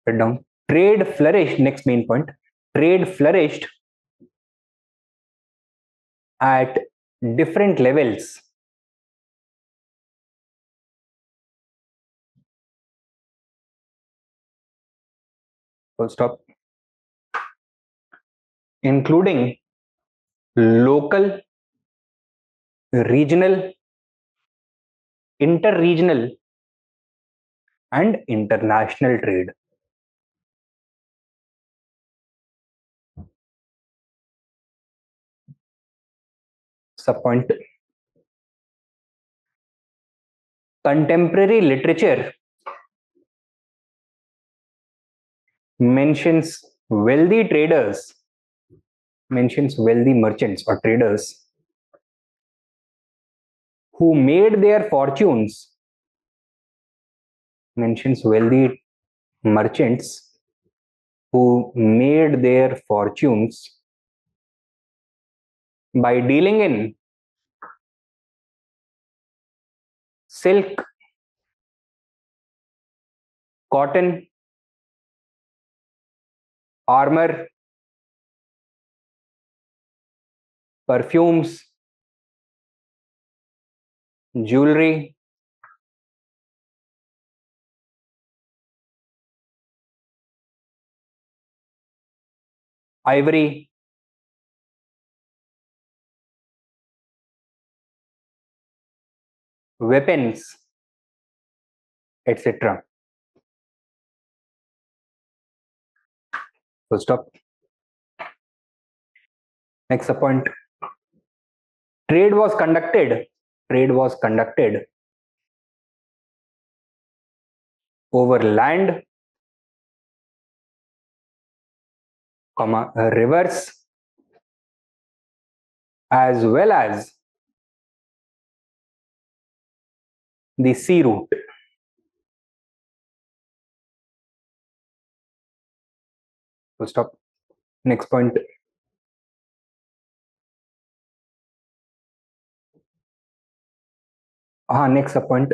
Write down. Trade flourished. Next main point. Trade flourished at different levels. Full stop. Including local, regional, interregional, and international trade. Subpoint. Contemporary literature mentions wealthy traders, mentions wealthy merchants or traders who made their fortunes, mentions wealthy merchants who made their fortunes by dealing in silk, cotton, armor, perfumes, jewelry, ivory, weapons, etc. So stop. Next point. Trade was conducted. Trade was conducted over land, rivers, as well as the sea route. So stop. Next point. Next point.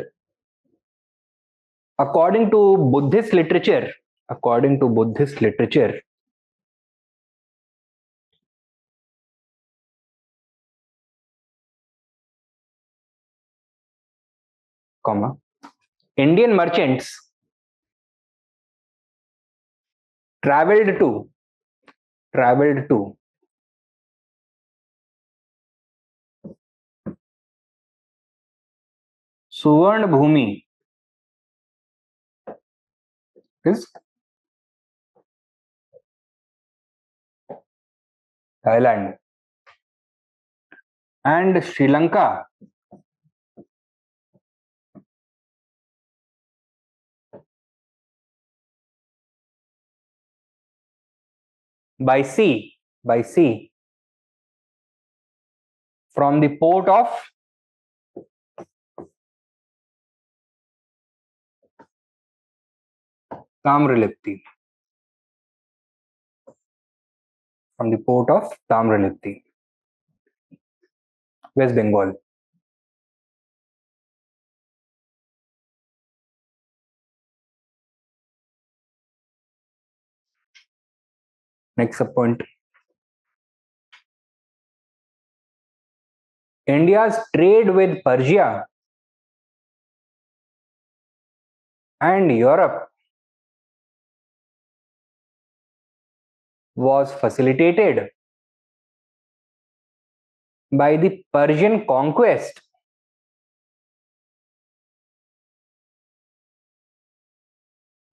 According to Buddhist literature, according to Buddhist literature, comma, Indian merchants traveled to Suvarna Bhumi is Thailand and Sri Lanka by sea from the port of Tamralipti. From the port of Tamralipti, West Bengal. Next point. India's trade with Persia and Europe was facilitated by the Persian conquest.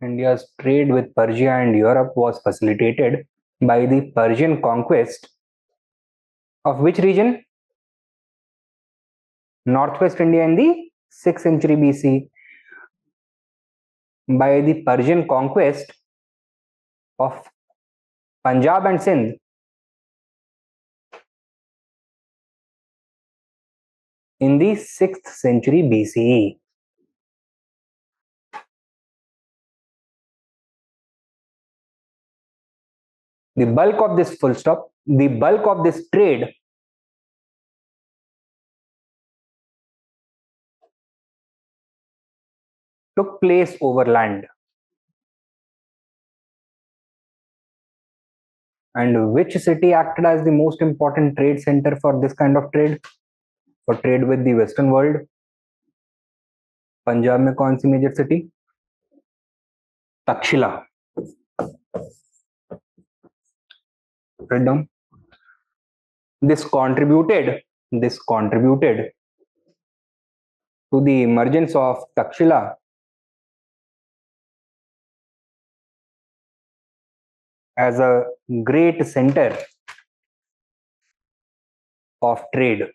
India's trade with Persia and Europe was facilitated by the Persian conquest of which region? Northwest India in the 6th century BC. By the Persian conquest of Punjab and Sindh in the 6th century BCE. The bulk of this the bulk of this trade took place over land. And which city acted as the most important trade center for this kind of trade? For trade with the Western world? Punjab में कौन सी major city? Takshashila. Write down. This contributed to the emergence of Takshila as a great center of trade.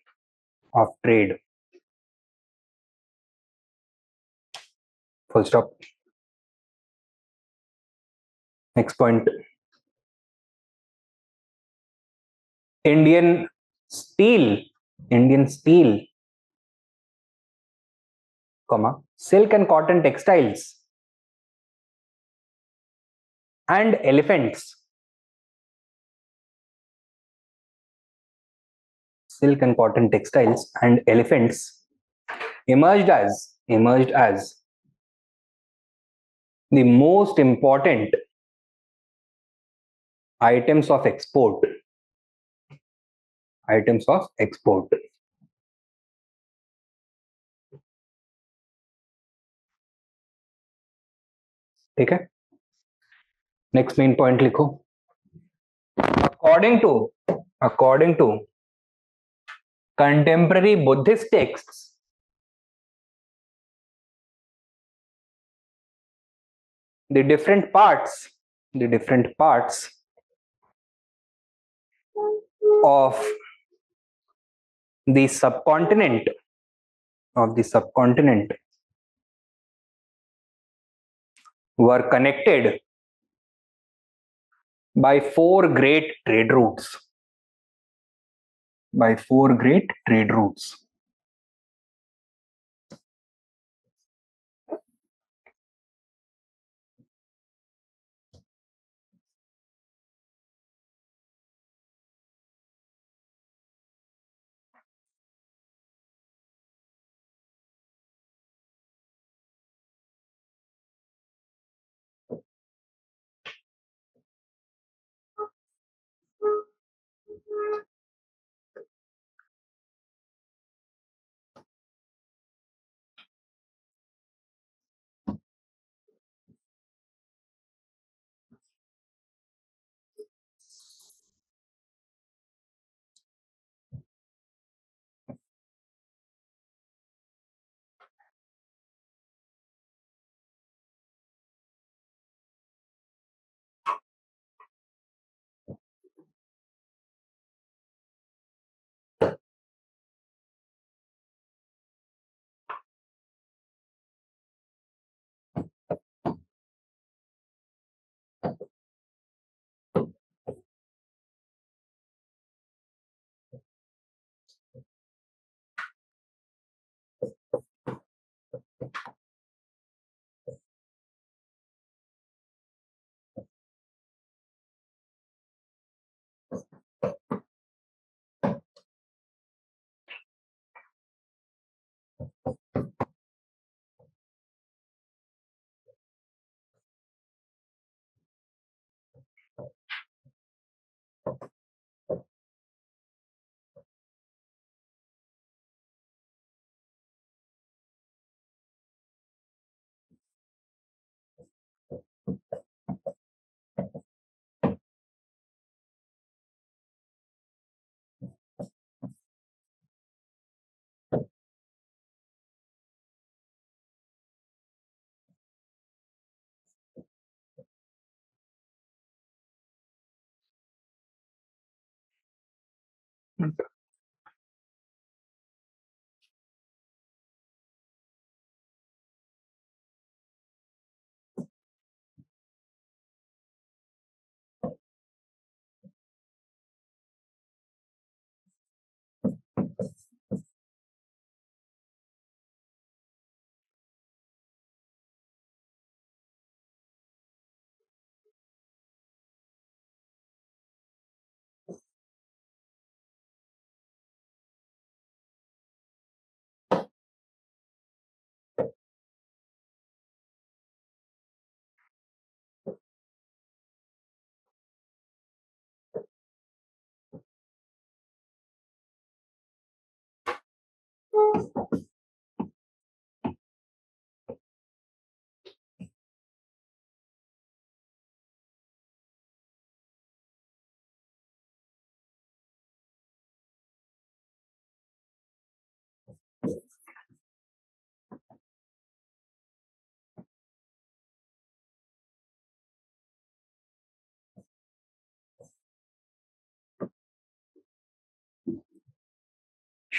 Full stop. Next point. Indian steel, comma, silk and cotton textiles, and elephants. Silk and cotton textiles and elephants emerged as the most important items of export. ठीक है, next main point लिखो. According to contemporary Buddhist texts, the different parts of the subcontinent were connected by four great trade routes.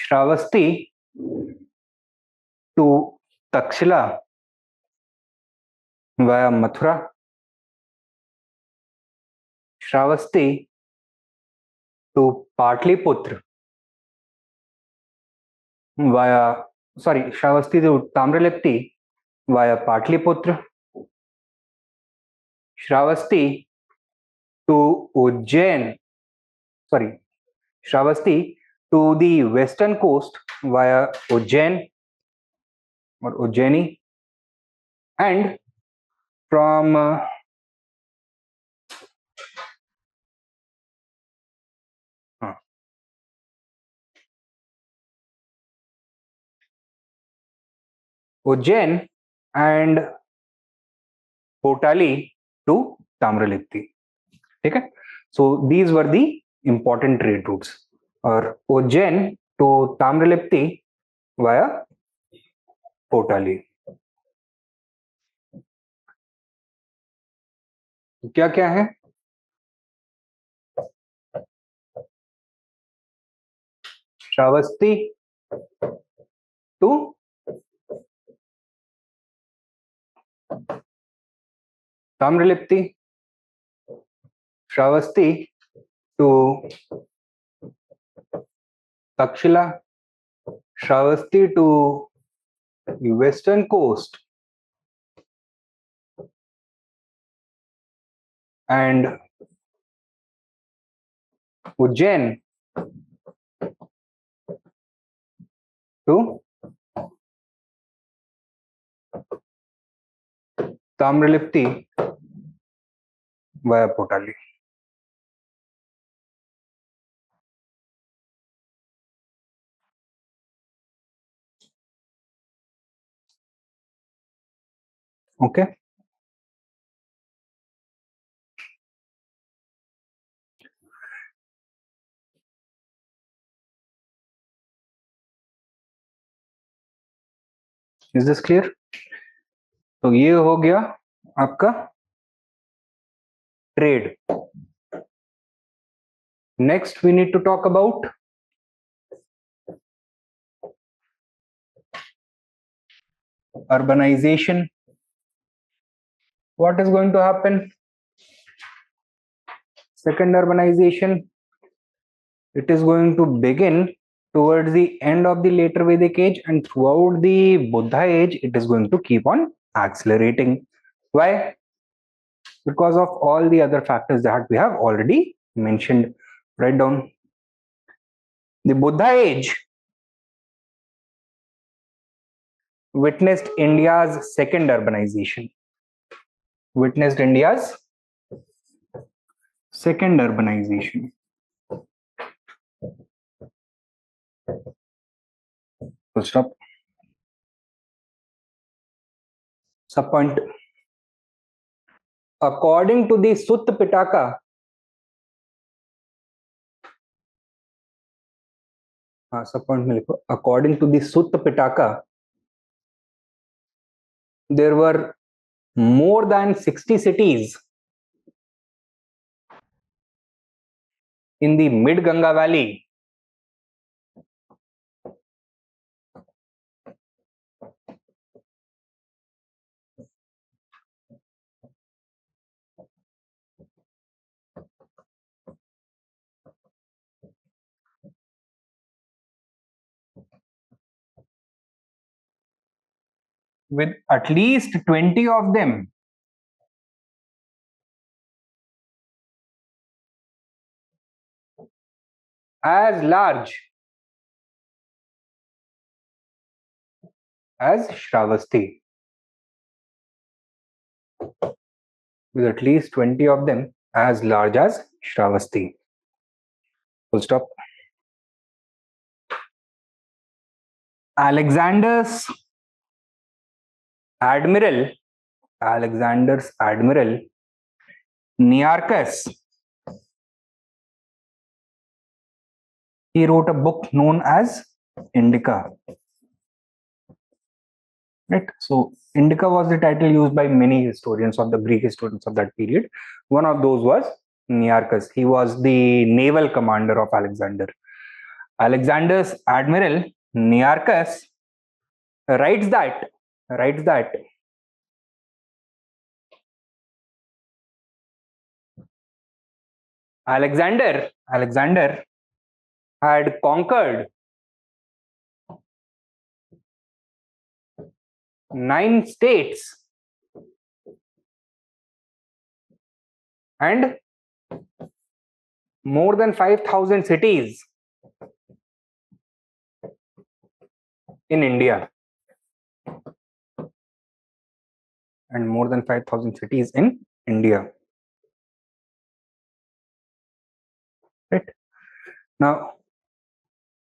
Shravasti to Takshila via Mathura. Shravasti to Patliputra via, Shravasti to Tamralipti via Patliputra. Shravasti to Ujjain, Shravasti to the western coast via Ujjain or Ujjaini, and from Ujjain and Potali to Tamralipti. Okay, so these were the important trade routes. Or Ujjain to Tamralipti via Potali. क्या क्या है? Shravasti to Tamralipti, Shravasti to Takshila, Shravasti to the western coast, and Ujjain to Tamralipti via Potali. Okay. Is this clear? तो ये हो गया आपका trade. Next we need to talk about urbanization. What is going to happen? Second urbanization, it is going to begin towards the end of the later Vedic age, and throughout the Buddha age it is going to keep on accelerating. Why? Because of all the other factors that we have already mentioned. Write down. The Buddha age witnessed India's second urbanization. Witnessed India's second urbanization. Full stop. Subpoint. According to the Sutta Pitaka, subpoint में लिखो. According to the Sutta Pitaka, there were more than 60 cities in the mid Ganga Valley with at least 20 of them as large as Shravasti. With at least 20 of them as large as Shravasti. Full stop. Alexander's admiral Nearchus, he wrote a book known as Indica. Right. So Indica was the title used by many historians of the Greek historians of that period. One of those was Nearchus. He was the naval commander of Alexander. Alexander's admiral Nearchus writes that Alexander had conquered 9 states and more than 5,000 cities in India. And more than 5,000 cities in India. Right. Now,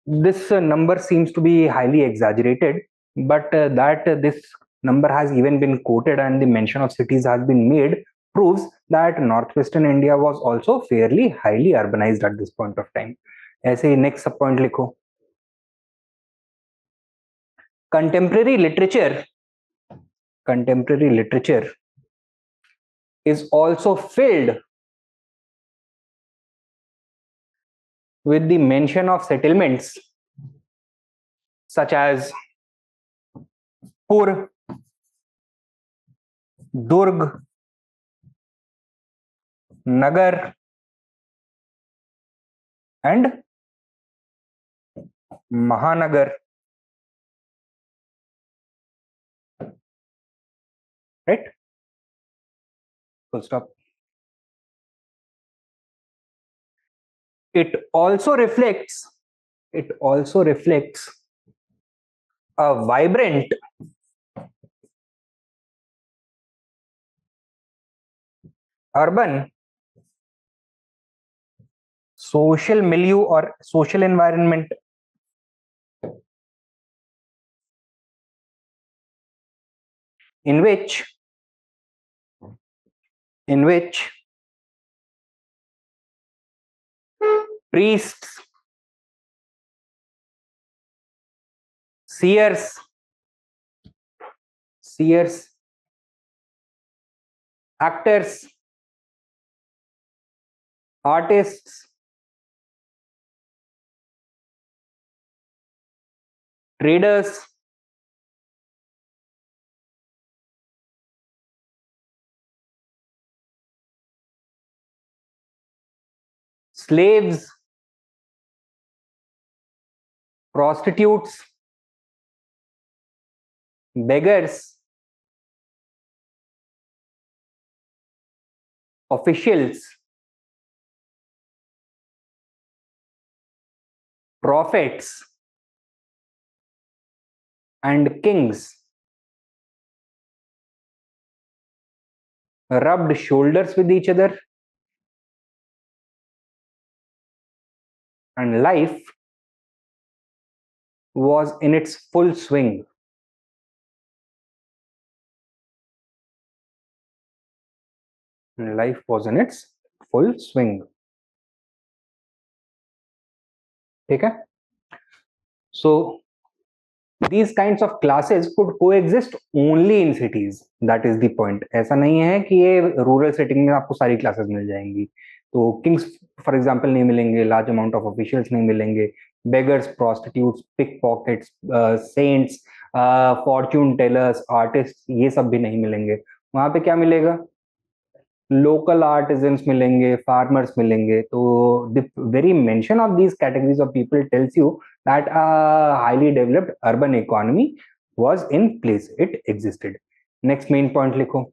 this number seems to be highly exaggerated, but this number has even been quoted and the mention of cities has been made proves that northwestern India was also fairly highly urbanized at this point of time. ऐसे ही next sub point लिखो. Contemporary literature is also filled with the mention of settlements such as Pur, Durg, Nagar, and Mahanagar. Right? Full stop. It also reflects a vibrant urban social milieu or social environment in which priests, seers, actors, artists, traders, slaves, prostitutes, beggars, officials, prophets, and kings rubbed shoulders with each other, and life was in its full swing. Life was in its full swing. Okay? So these kinds of classes could coexist only in cities. That is the point. ऐसा नहीं है कि ये rural setting में आपको सारी classes मिल जाएंगी. तो किंग्स फॉर एग्जांपल नहीं मिलेंगे, लार्ज अमाउंट ऑफ ऑफिशियल्स नहीं मिलेंगे, beggars, prostitutes, pickpockets, saints, fortune tellers, artist, ये सब भी नहीं मिलेंगे. वहां पे क्या मिलेगा? लोकल आर्टिजन्स मिलेंगे, फार्मर्स मिलेंगे. तो the very mention of these categories of people tells you that a highly developed urban economy was in place, it existed. Next main point लिखो.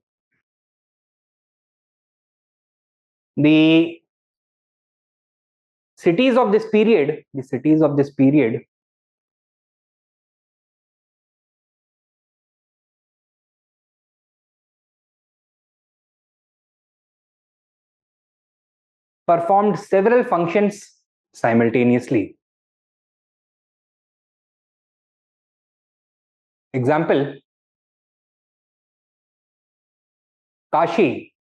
The cities of this period performed several functions simultaneously. Example: Kashi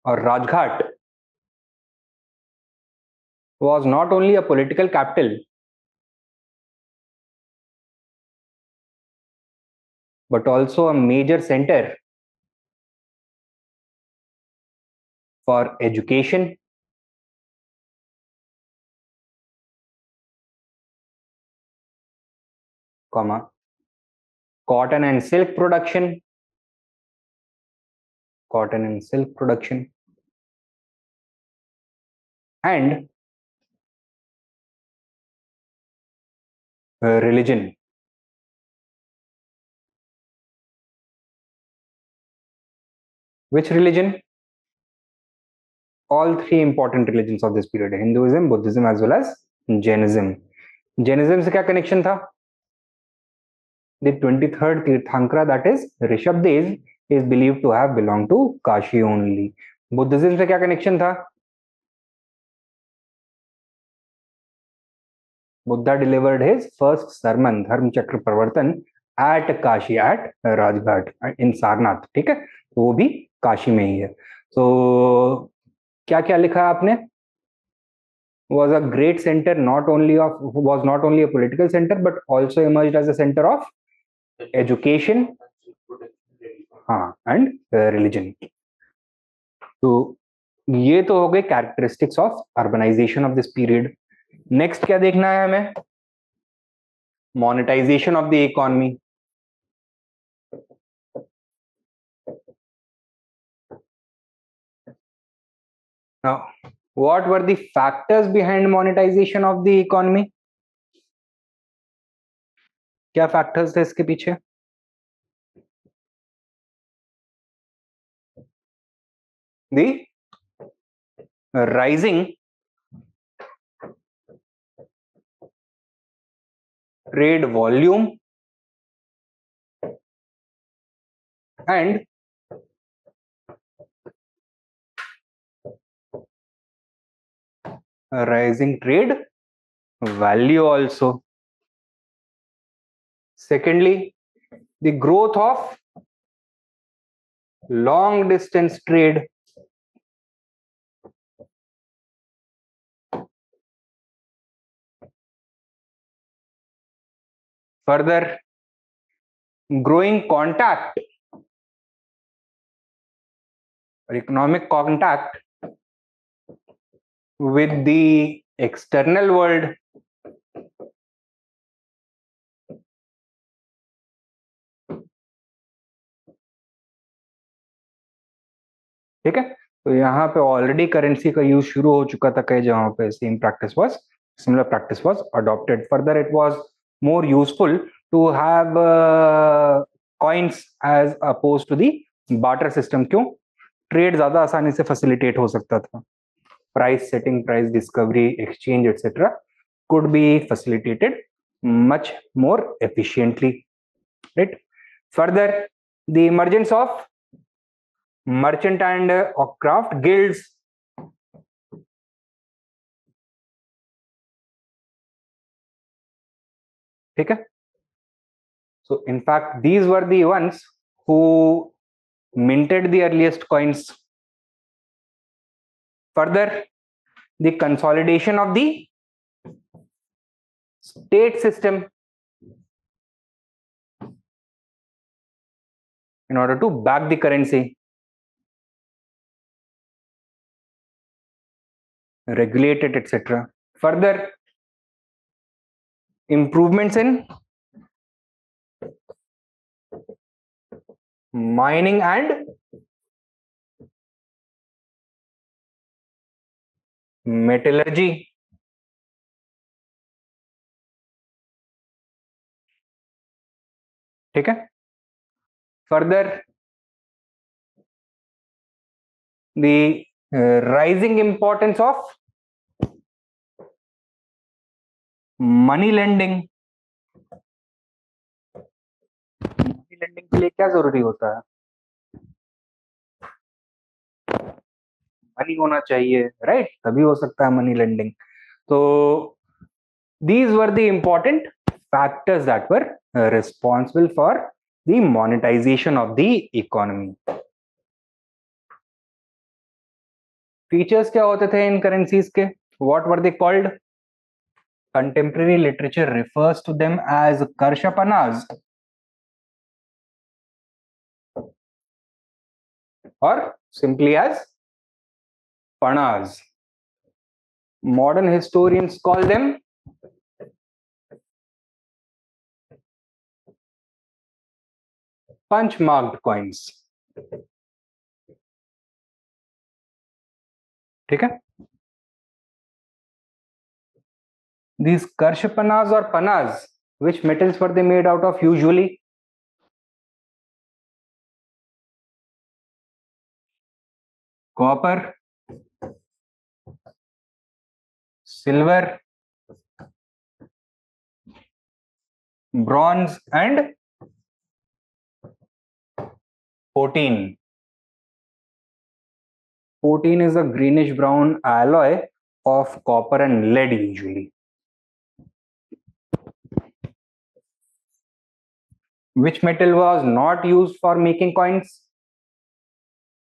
or Rajghat was not only a political capital but also a major center for education, comma, cotton and silk production, cotton and silk production, and religion. Which religion? All three important religions of this period: Hinduism, Buddhism, as well as Jainism. Jainism से क्या connection था? The 23rd Tirthankara, that is Rishabdev, is believed to have belonged to Kashi only. Buddhism से क्या connection था? Buddha delivered his first sermon, धर्म चक्र प्रवर्तन, at Kashi, at Rajghat, in Sarnath. ठीक है, तो वो भी काशी में ही है. So क्या क्या लिखा है आपने? Was a great center, was not only a political center but also emerged as a center of education, and religion. तो ये तो हो गए characteristics of urbanization of this period. Next क्या देखना है हमें? Monetization of the economy. Now, what were the factors behind monetization of the economy? क्या factors थे इसके पीछे? The rising trade volume and rising trade value also. Secondly, the growth of long distance trade. Further, growing contact or economic contact with the external world. ठीक है, तो यहाँ पे already currency का यूज शुरू हो चुका था कई जगहों पे. Similar practice was adopted. Further, it was more useful to have coins as opposed to the barter system. क्यों? ट्रेड ज्यादा आसानी से फैसिलिटेट हो सकता था. Price setting, price discovery, exchange, etc. could be facilitated much more efficiently. Right? Further, the emergence of merchant and craft guilds. ठीक है, so in fact these were the ones who minted the earliest coins. Further, the consolidation of the state system in order to back the currency. Regulate it, etc. Further, improvements in mining and metallurgy. ठीक है, further, the rising importance of money lending. Money lending के लिए क्या जरूरी होता है? Money होना चाहिए, राइट? तभी हो सकता है मनी लेंडिंग. तो these were the important factors that were responsible for the monetization of the economy. Features क्या होते थे इन करेंसीज के? What were they called? Contemporary literature refers to them as karshapanas or simply as panas. Modern historians call them punch marked coins. ठीक है. These karshapanas or panas, which metals were they made out of usually? Copper, silver, bronze, and 14. 14 is a greenish brown alloy of copper and lead usually. Which metal was not used for making coins?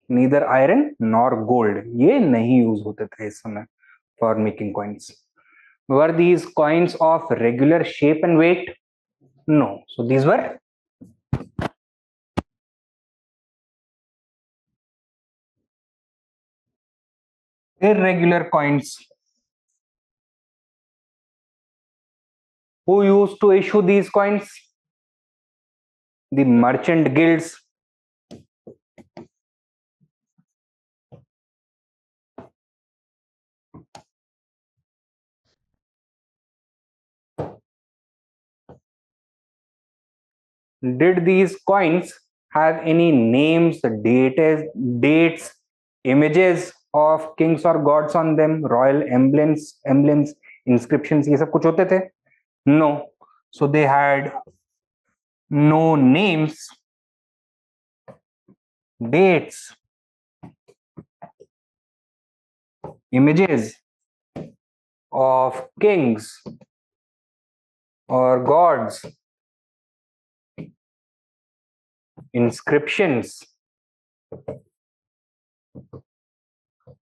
Neither iron nor gold. ये नहीं use होते थे इस समय for making coins. Were these coins of regular shape and weight? No. So these were irregular coins. Who used to issue these coins? The merchant guilds. Did these coins have any names, dates, images of kings or gods on them, royal emblems, inscriptions, ये सब कुछ होते थे? No. So they had no names, dates, images of kings or gods, inscriptions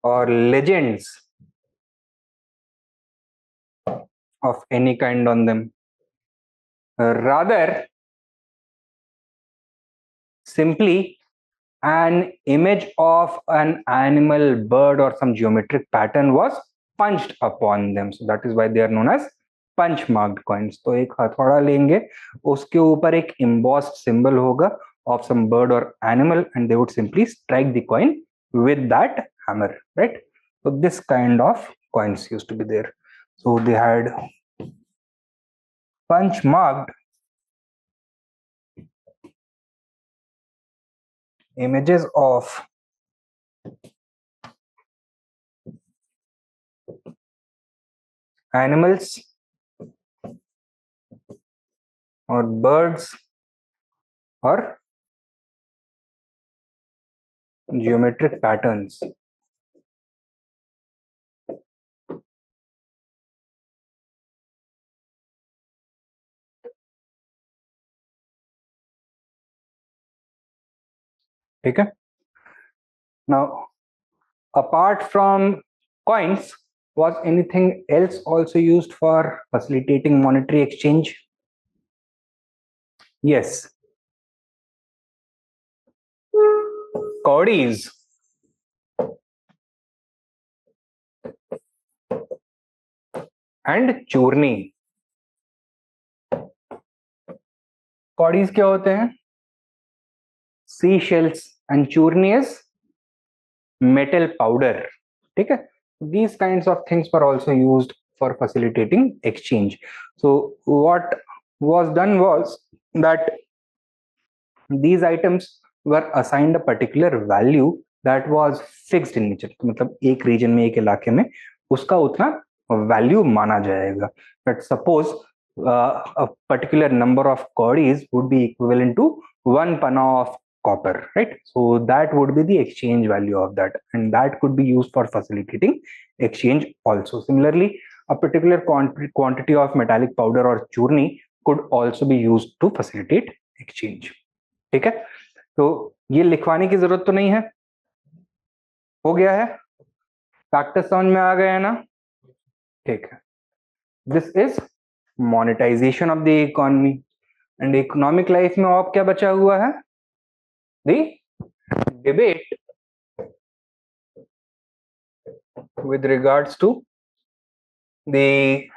or legends of any kind on them. Rather, simply an image of an animal, bird, or some geometric pattern was punched upon them. So that is why they are known as punch marked coins. तो एक हथौड़ा लेंगे, उसके ऊपर एक embossed symbol होगा of some bird or animal, and they would simply strike the coin with that hammer, right? So this kind of coins used to be there. So they had punch marked images of animals or birds or geometric patterns. ठीक है. Now, apart from coins, was anything else also used for facilitating monetary exchange? Yes. Cowries. And churni. Cowries क्या होते हैं? Seashells, and churni is metal powder. ठीक है? These kinds of things were also used for facilitating exchange. So what was done was that these items were assigned a particular value that was fixed in nature. मतलब एक region में, एक इलाके में उसका उतना value माना जाएगा. But suppose a particular number of cowries would be equivalent to 1 panna of copper, right? So that would be the exchange value of that, and that could be used for facilitating exchange also. Similarly, a particular quantity of metallic powder or churni could also be used to facilitate exchange. ठीक है. तो ये लिखवाने की जरूरत तो नहीं है. हो गया है. फैक्टर समझ में आ गए हैं ना? ठीक है. This is monetisation of the economy. And economic life में अब क्या बचा हुआ है? The debate with regards to the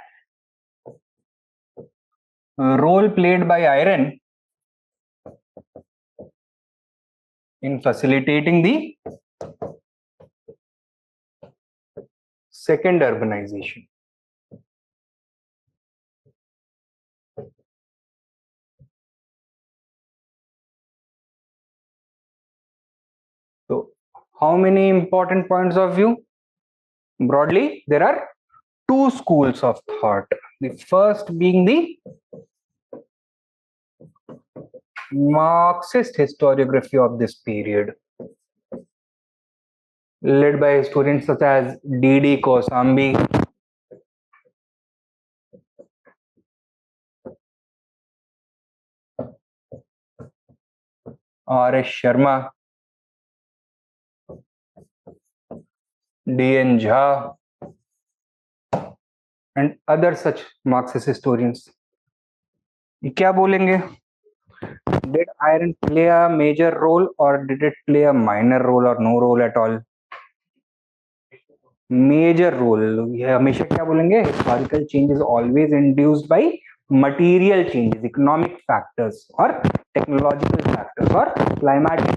role played by iron in facilitating the second urbanization. So, how many important points of view? Broadly, there are two schools of thought. The first being the Marxist historiography of this period, led by historians such as D.D. Kosambi, R.S. Sharma, D.N. Jha, and other such Marxist historians. ये क्या बोलेंगे? Did iron play a major role or did it play a minor role or no role at all? Major role. ये हमेशा क्या बोलेंगे? Historical change is always induced by material changes, economic factors or technological factors or climatic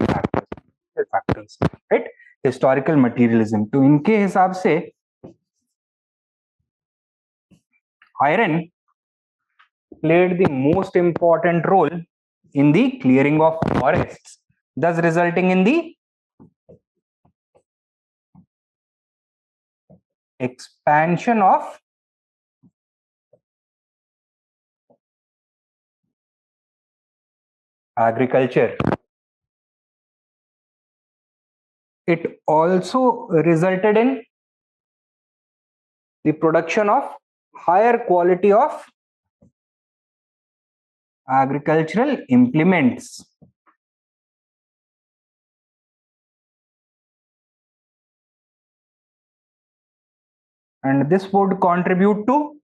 factors, right? Historical materialism. तो इनके हिसाब से iron played the most important role in the clearing of forests, thus resulting in the expansion of agriculture. It also resulted in the production of higher quality of agricultural implements. And this would contribute to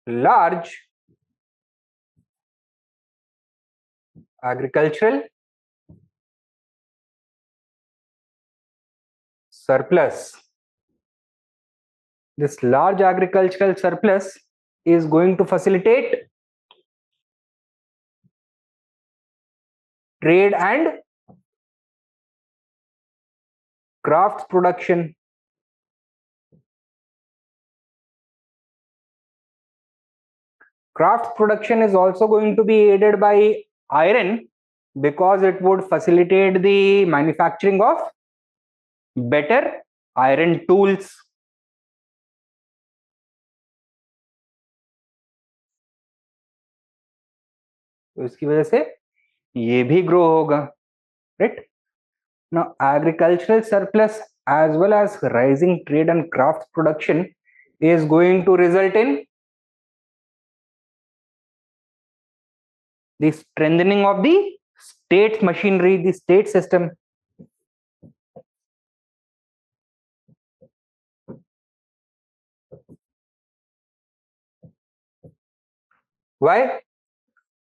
large agricultural surplus. This large agricultural surplus is going to facilitate trade and crafts production. Crafts production is also going to be aided by iron because it would facilitate the manufacturing of better iron tools. तो इसकी वजह से ये भी grow होगा, right? Now, agricultural surplus as well as rising trade and craft production is going to result in the strengthening of the state machinery, the state system. Why?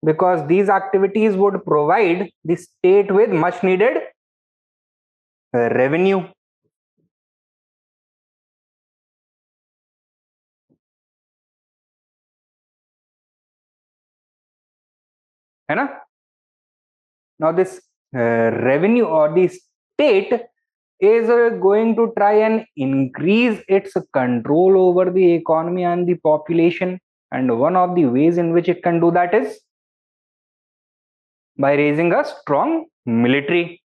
Because these activities would provide the state with much needed revenue. है ना? Now this revenue or the state is going to try and increase its control over the economy and the population, and one of the ways in which it can do that is by raising a strong military.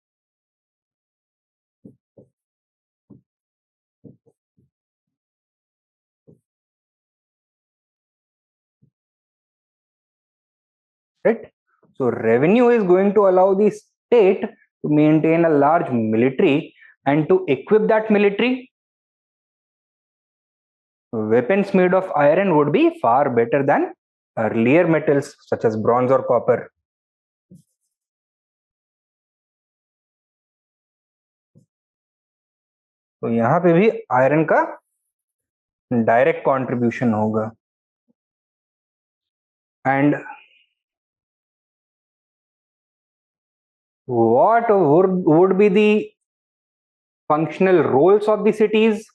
Right? So revenue is going to allow the state to maintain a large military, and to equip that military, weapons made of iron would be far better than earlier metals such as bronze or copper. तो यहाँ पे भी iron का direct contribution होगा. And what would be the functional roles of the cities?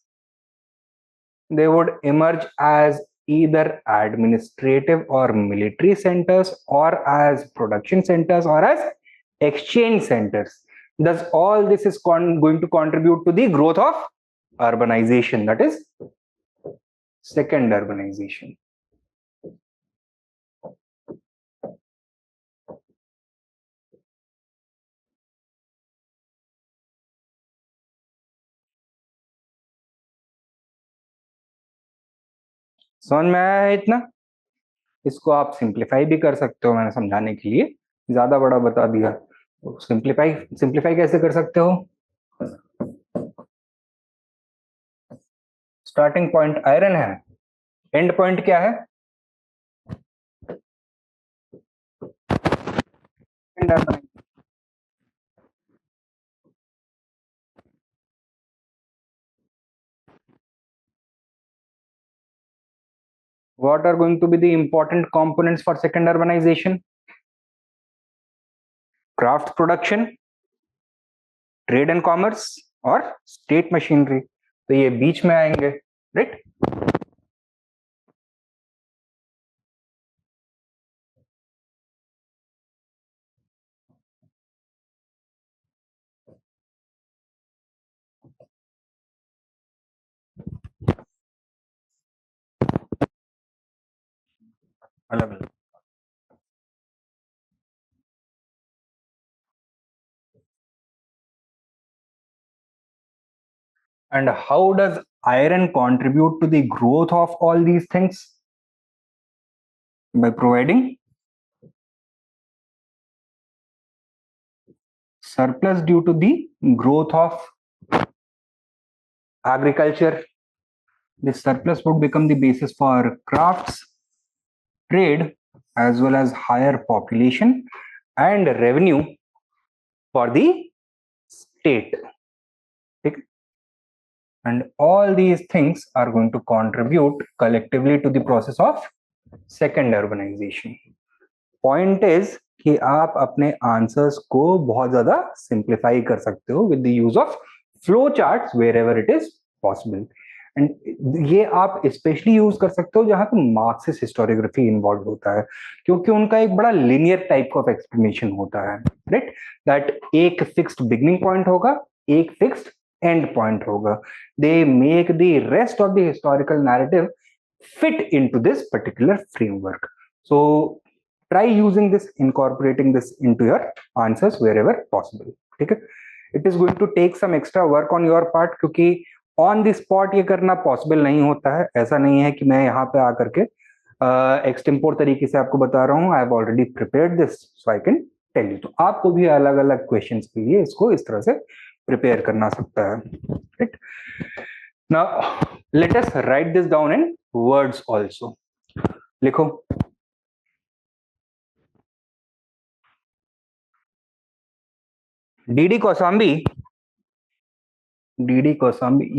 They would emerge as either administrative or military centers, or as production centers, or as exchange centers. Thus all this is going to contribute to the growth of urbanization, that is second urbanization. समझ में आया है इतना? इसको आप simplify भी कर सकते हो, मैंने समझाने के लिए ज्यादा बड़ा बता दिया। तो सिंप्लीफाई कैसे कर सकते हो? स्टार्टिंग पॉइंट आयरन है, एंड पॉइंट क्या है? What are going to be the important components for second urbanization? Craft production, trade and commerce, और state machinery. तो ये बीच में आएंगे, राइट? अलग अलग। And how does iron contribute to the growth of all these things? By providing surplus due to the growth of agriculture. This surplus would become the basis for crafts, trade, as well as higher population and revenue for the state. And all these things are going to contribute collectively to the process of second urbanization. Point is कि आप अपने answers को बहुत ज्यादा simplify कर सकते हो with the use of flow charts wherever it is possible. And ये आप स्पेशली यूज कर सकते हो जहां पे मार्क्सिस्ट हिस्टोरियोग्राफी इन्वॉल्व होता है, क्योंकि उनका एक बड़ा लिनियर टाइप ऑफ एक्सप्लेनेशन होता है, राइट? दैट एक फिक्स्ड बिगिनिंग पॉइंट होगा, एक फिक्स्ड एंड पॉइंट होगा. They make the rest of the historical narrative fit into this particular framework. So try using this, incorporating this into your answers wherever possible. ठीक है? It is going to take some extra work on your part, क्योंकि on the spot ये करना possible नहीं होता है. ऐसा नहीं है कि मैं यहाँ पे आकर के extempore तरीके से आपको बता रहा हूँ. I have already prepared this, so I can tell you. तो आपको भी अलग-अलग questions के लिए इसको इस तरह से prepare करना सकता है. Right? Now let us write this down in words also. लिखो. डीडी कौसाम्बी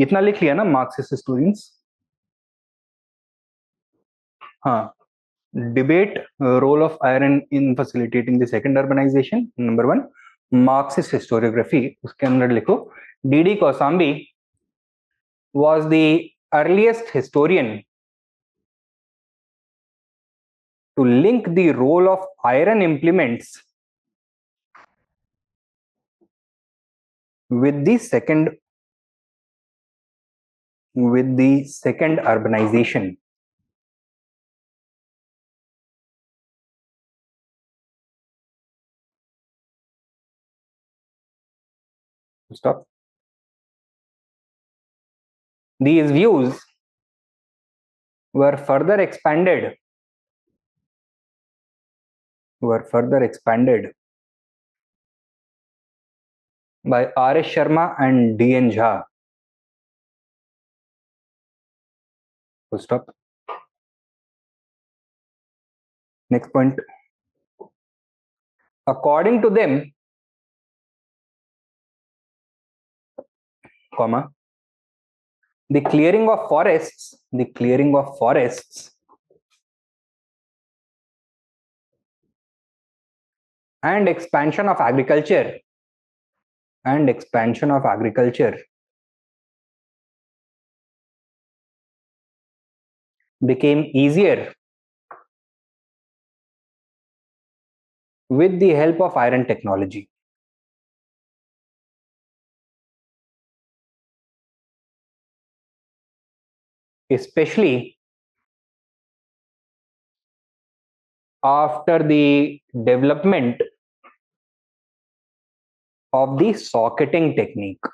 इतना लिख लिया ना मार्क्सिस्ट स्टूडेंट्स? हाँ. Debate role of iron in facilitating the second urbanization. Number 1, Marxist historiography. उसके अंदर लिखो DD Kaushambi was the earliest historian to link the role of iron implements with the second urbanization. Stop. These views were further expanded by R.S. Sharma and D.N. Jha. Stop. Next point. According to them, comma, the clearing of forests and expansion of agriculture became easier with the help of iron technology. Especially after the development of the socketing technique.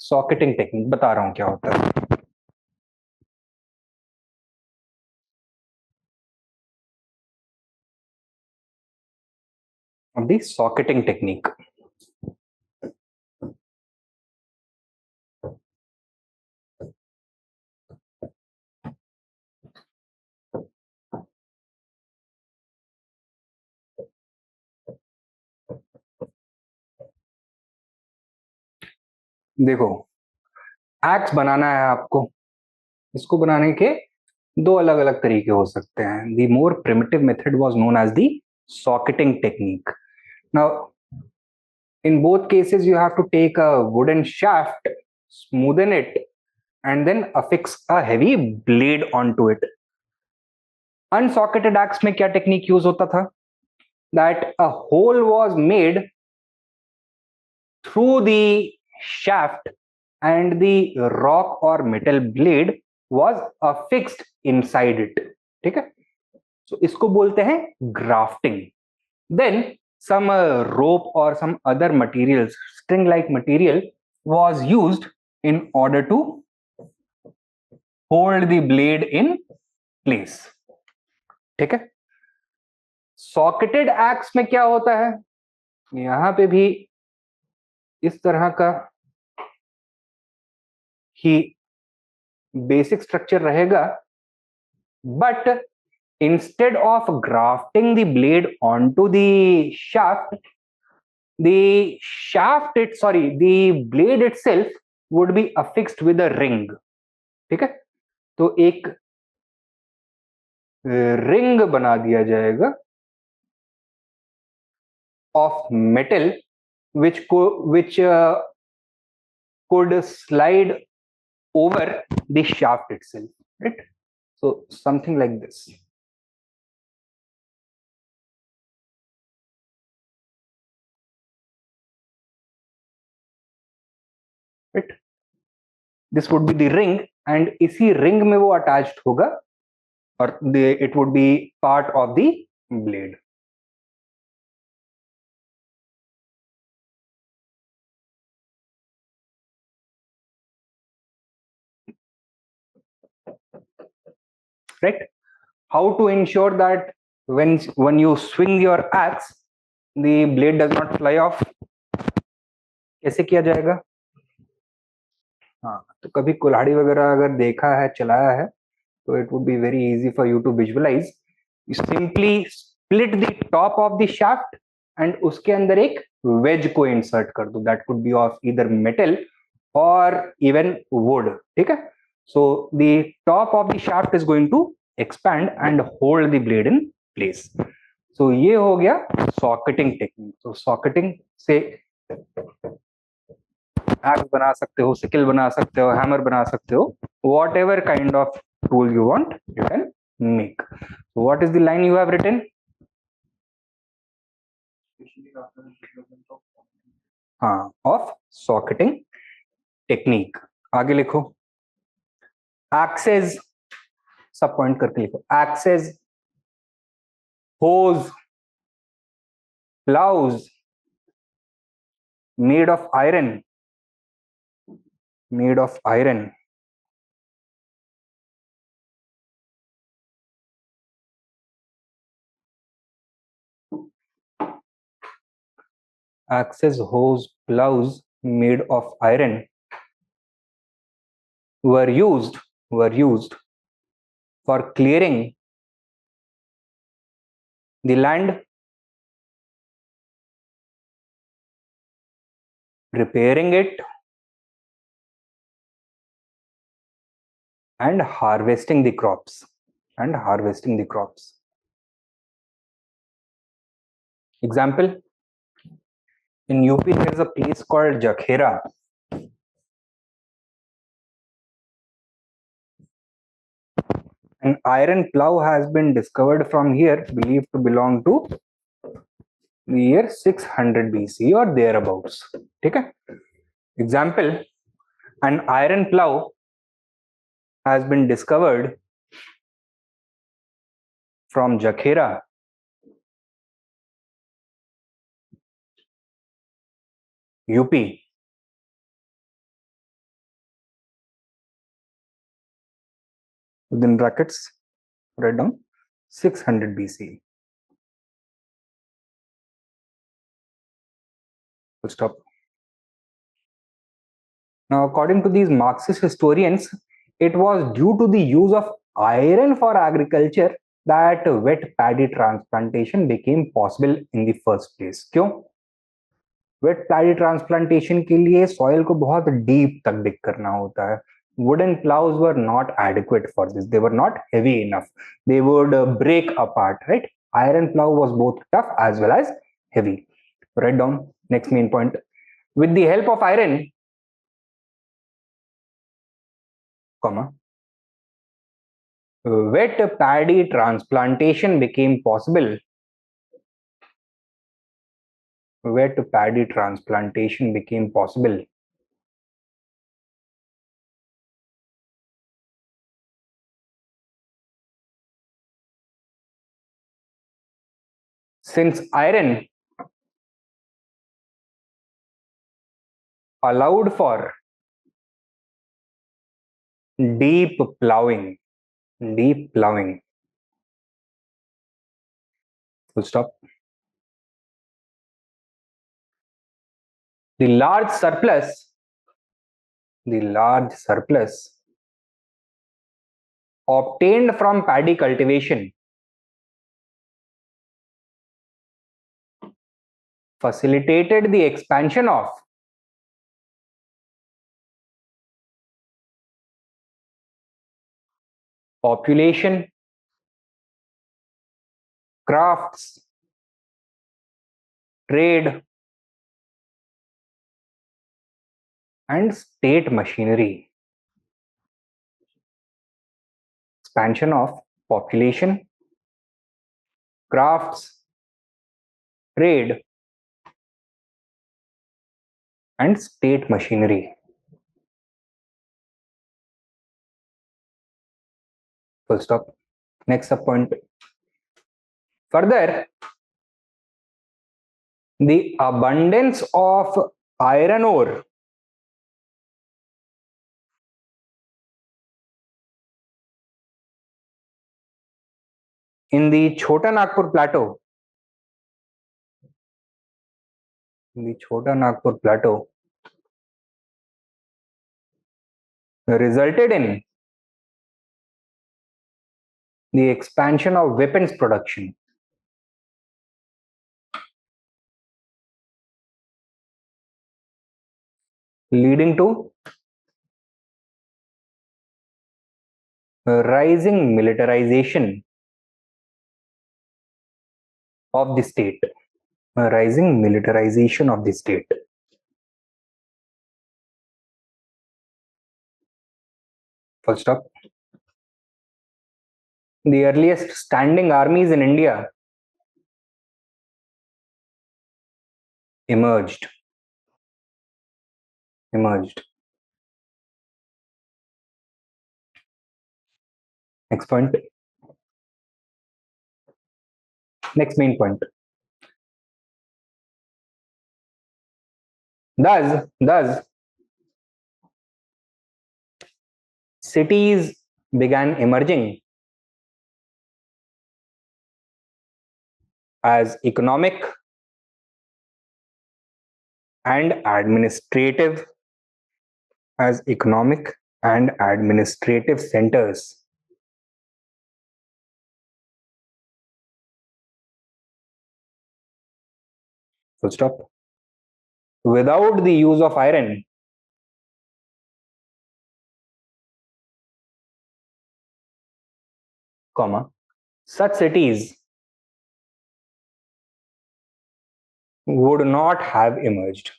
Socketing technique बता रहा हूं क्या होता है. Of the socketing technique. देखो, axe बनाना है आपको. इसको बनाने के दो अलग अलग तरीके हो सकते हैं. The more primitive method was known as the socketing technique. Now in both cases you have to take a wooden shaft, smoothen it, and then affix a heavy blade onto it. Unsocketed axe में क्या technique use होता था? That a hole was made through the shaft and the rock or metal blade was affixed inside it. ठीक है? So इसको बोलते हैं grafting. Then some rope or some other materials, string like material, was used in order to hold the blade in place. ठीक है. सॉकेटेड x में क्या होता है? यहां पे भी इस तरह का ही बेसिक स्ट्रक्चर रहेगा, but instead of grafting the blade onto the shaft, the blade itself would be affixed with a ring. ठीक है. तो एक रिंग बना दिया जाएगा of metal which could slide over the shaft itself, right? So something like this. Right? This would be the ring, and इसी ring में वो attached होगा, और it would be part of the blade. Right? How to ensure that when you swing your axe, the blade does not fly off? कैसे किया जाएगा? हाँ, तो कभी कुल्हाड़ी वगैरह अगर देखा है, चलाया है, तो it would be very easy for you to visualize. You simply split the top of the shaft and उसके अंदर एक wedge को insert कर दो. That could be of either metal or even wood. ठीक है. So the top of the shaft is going to expand and hold the blade in place. So ये हो गया socketing technique. तो socketing से axe बना सकते हो, sickle बना सकते हो, hammer बना सकते हो, whatever kind of tool you want, you can make. So what is the line you have written? हाँ, of socketing technique. आगे लिखो. Axes, सब पॉइंट करके लिखो. Axes, hose, plows made of iron. Axes, hose, plows made of iron were used for clearing the land, repairing it, and harvesting the crops. Example: In UP, there is a place called Jakhera. An iron plow has been discovered from here, believed to belong to the year 600 BC or thereabouts. ठीक है? Example: an iron plow has been discovered from Jakhera, UP, within brackets, write down 600 BC. Full stop. Now, according to these Marxist historians, it was due to the use of iron for agriculture that wet paddy transplantation became possible in the first place. क्यों? Wait paddy transplantation के लिए soil को बहुत deep तक डिग करना होता है. Wooden plows were not adequate for this. They were not heavy enough. They would break apart, right? Iron plow was both tough as well as heavy. Write down next main point. With the help of iron, comma, wet paddy transplantation became possible. Wet paddy transplantation became possible. Since iron allowed for deep plowing. Deep plowing. Full stop. The large surplus obtained from paddy cultivation facilitated the expansion of population, crafts, trade, and state machinery. Expansion of population, crafts, trade, and state machinery. Full stop. Next subpoint. Further, the abundance of iron ore in the Chota Nagpur Plateau, resulted in the expansion of weapons production, leading to rising militarization of the state. Rising militarization of the state. Full stop. The earliest standing armies in India emerged. Next point. Next main point. Thus, cities began emerging as economic and administrative centers. Full stop. Without the use of iron, comma, such cities would not have emerged.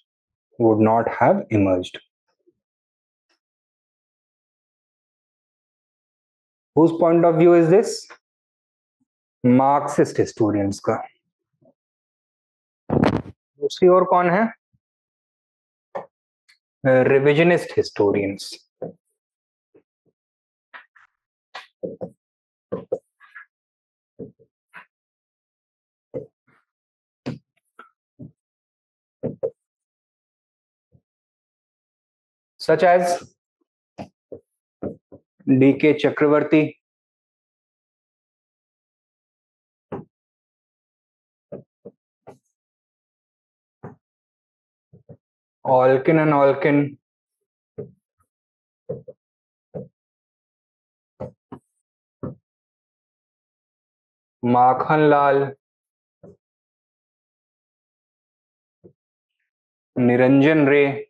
Would not have emerged. Whose point of view is this? Marxist historians का. दूसरी ओर कौन है? Revisionist historians. such as D.K. Chakravarti, Alkin and Alkin, Makhan Lal, Niranjan Ray,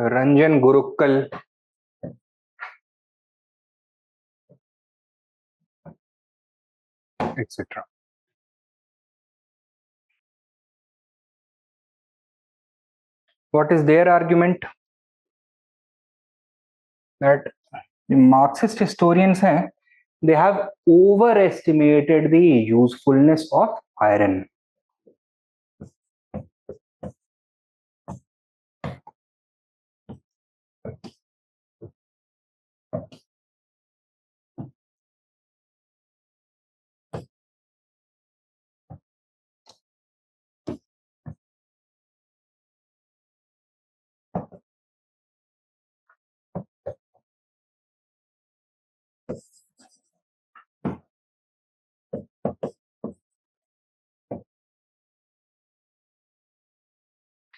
Ranjan Gurukkal, etc. What is their argument? That the Marxist historians हैं, they have overestimated the usefulness of iron.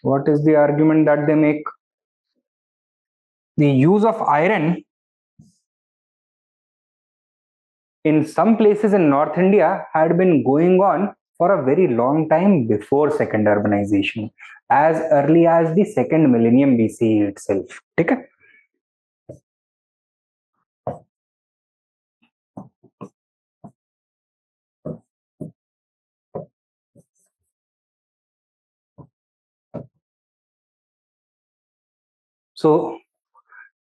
What is the argument that they make? The use of iron in some places in North India had been going on for a very long time before second urbanization, as early as the second millennium BCE itself. Okay? So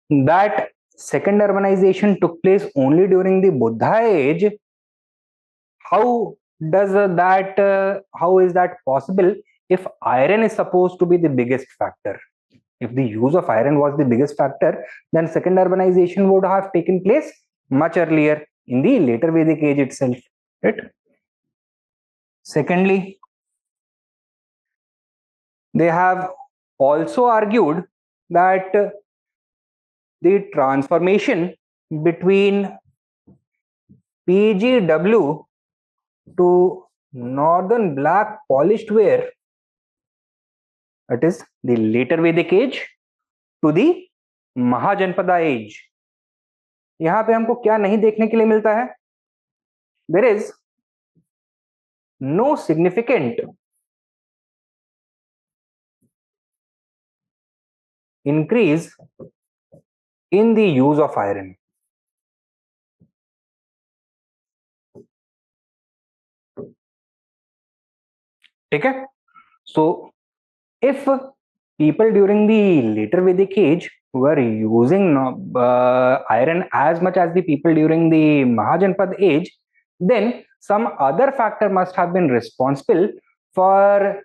that second urbanization took place only during the Buddha age. How does how is that possible if iron is supposed to be the biggest factor? If the use of iron was the biggest factor, then second urbanization would have taken place much earlier in the later Vedic age itself. Right? Secondly, they have also argued that the transformation between PGW to northern black polished ware, that is the later Vedic age, to the Mahajanapada age. यहां पे हमको क्या नहीं देखने के लिए मिलता है? There is no significant increase in the use of iron. Okay? So if people during the later Vedic age were using iron as much as the people during the Mahajanpad age, then some other factor must have been responsible for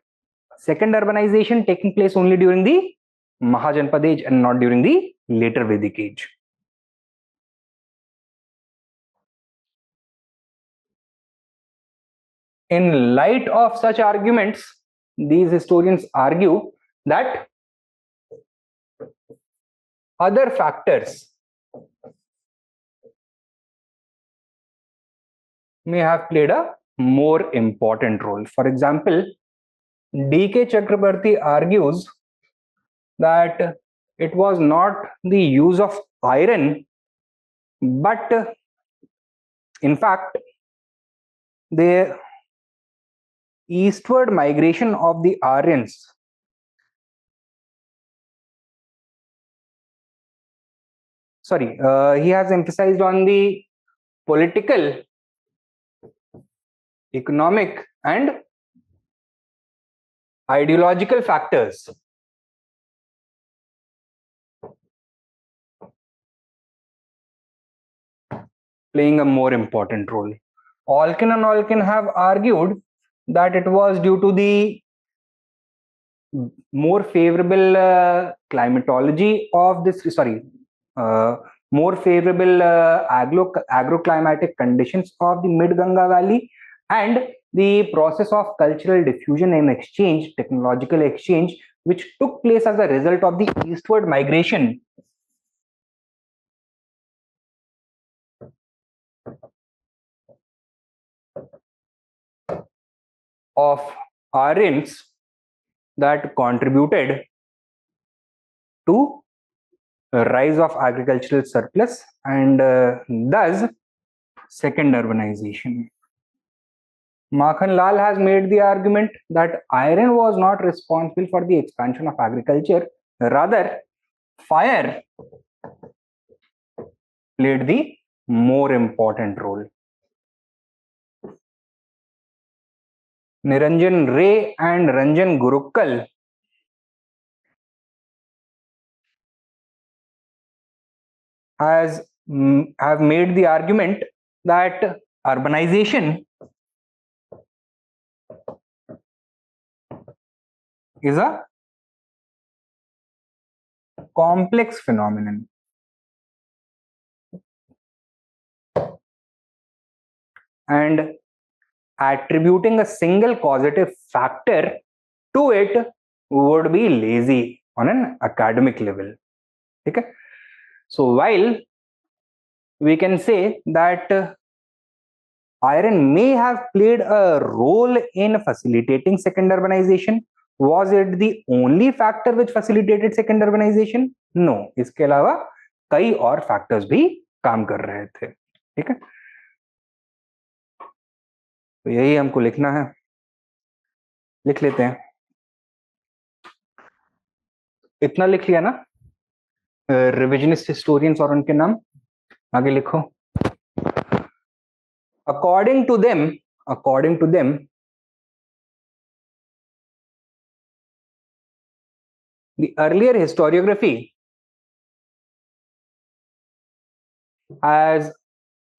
second urbanization taking place only during the Mahajanpad age and not during the later Vedic age. In light of such arguments, these historians argue that other factors may have played a more important role. For example, D.K. Chakrabarti argues that it was not the use of iron, but in fact, the eastward migration of the Aryans he has emphasized on the political economic and ideological factors playing a more important role. Alkin and Alkin have argued that it was due to the more favorable climatology of this, more favorable agroclimatic conditions of the mid-Ganga Valley, and the process of cultural diffusion and exchange, technological exchange, which took place as a result of the eastward migration of Aryans that contributed to a rise of agricultural surplus and thus second urbanization. Makhan Lal has made the argument that iron was not responsible for the expansion of agriculture, rather fire played the more important role. Niranjan Ray and Ranjan Gurukal have made the argument that urbanization is a complex phenomenon and attributing a single causative factor to it would be lazy on an academic level. Okay? So while we can say that iron may have played a role in facilitating second urbanization, was it the only factor which facilitated second urbanization? No, इसके अलावा कई और factors भी काम कर रहे थे. ठीक है, तो यही हमको लिखना है, लिख लेते हैं. इतना लिख लिया ना रिविजनिस्ट हिस्टोरियंस और उनके नाम. आगे लिखो. according to them the earlier historiography has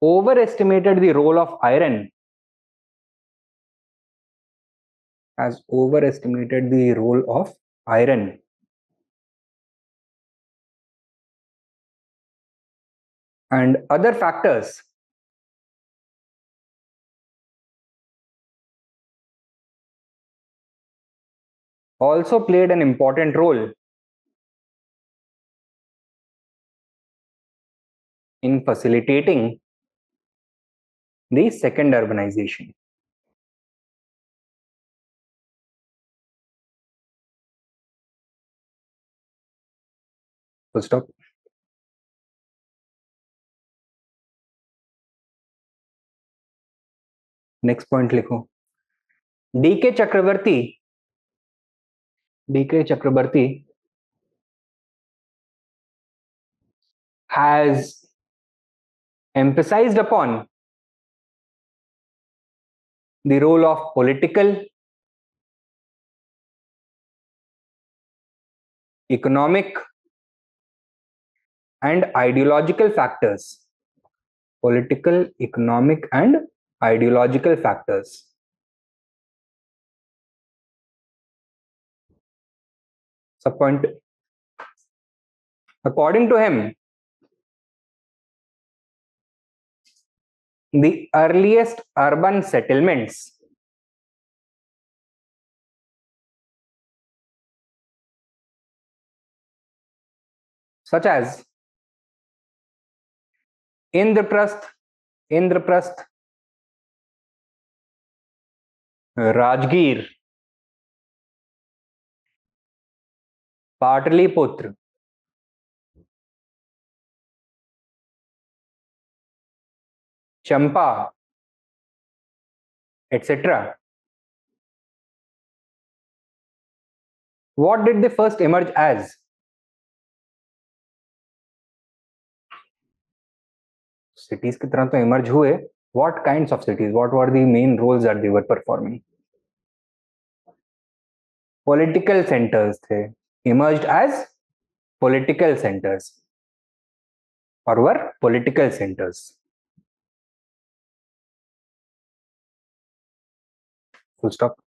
overestimated the role of iron, and other factors also played an important role in facilitating the second urbanization. Full stop. Next point लिखो. D.K. Chakrabarty has emphasized upon the role of political, economic, and ideological factors. Political, economic, and ideological factors. Subpoint. According to him, the earliest urban settlements such as Indraprasth, Rajgir, Pataliputra, Champa, etc. What did they first emerge as? Cities की तरह तो emerge हुए, What kinds of cities? What were the main roles that they were performing? Political centers थे, emerged as political centers, or were political centers. Full stop.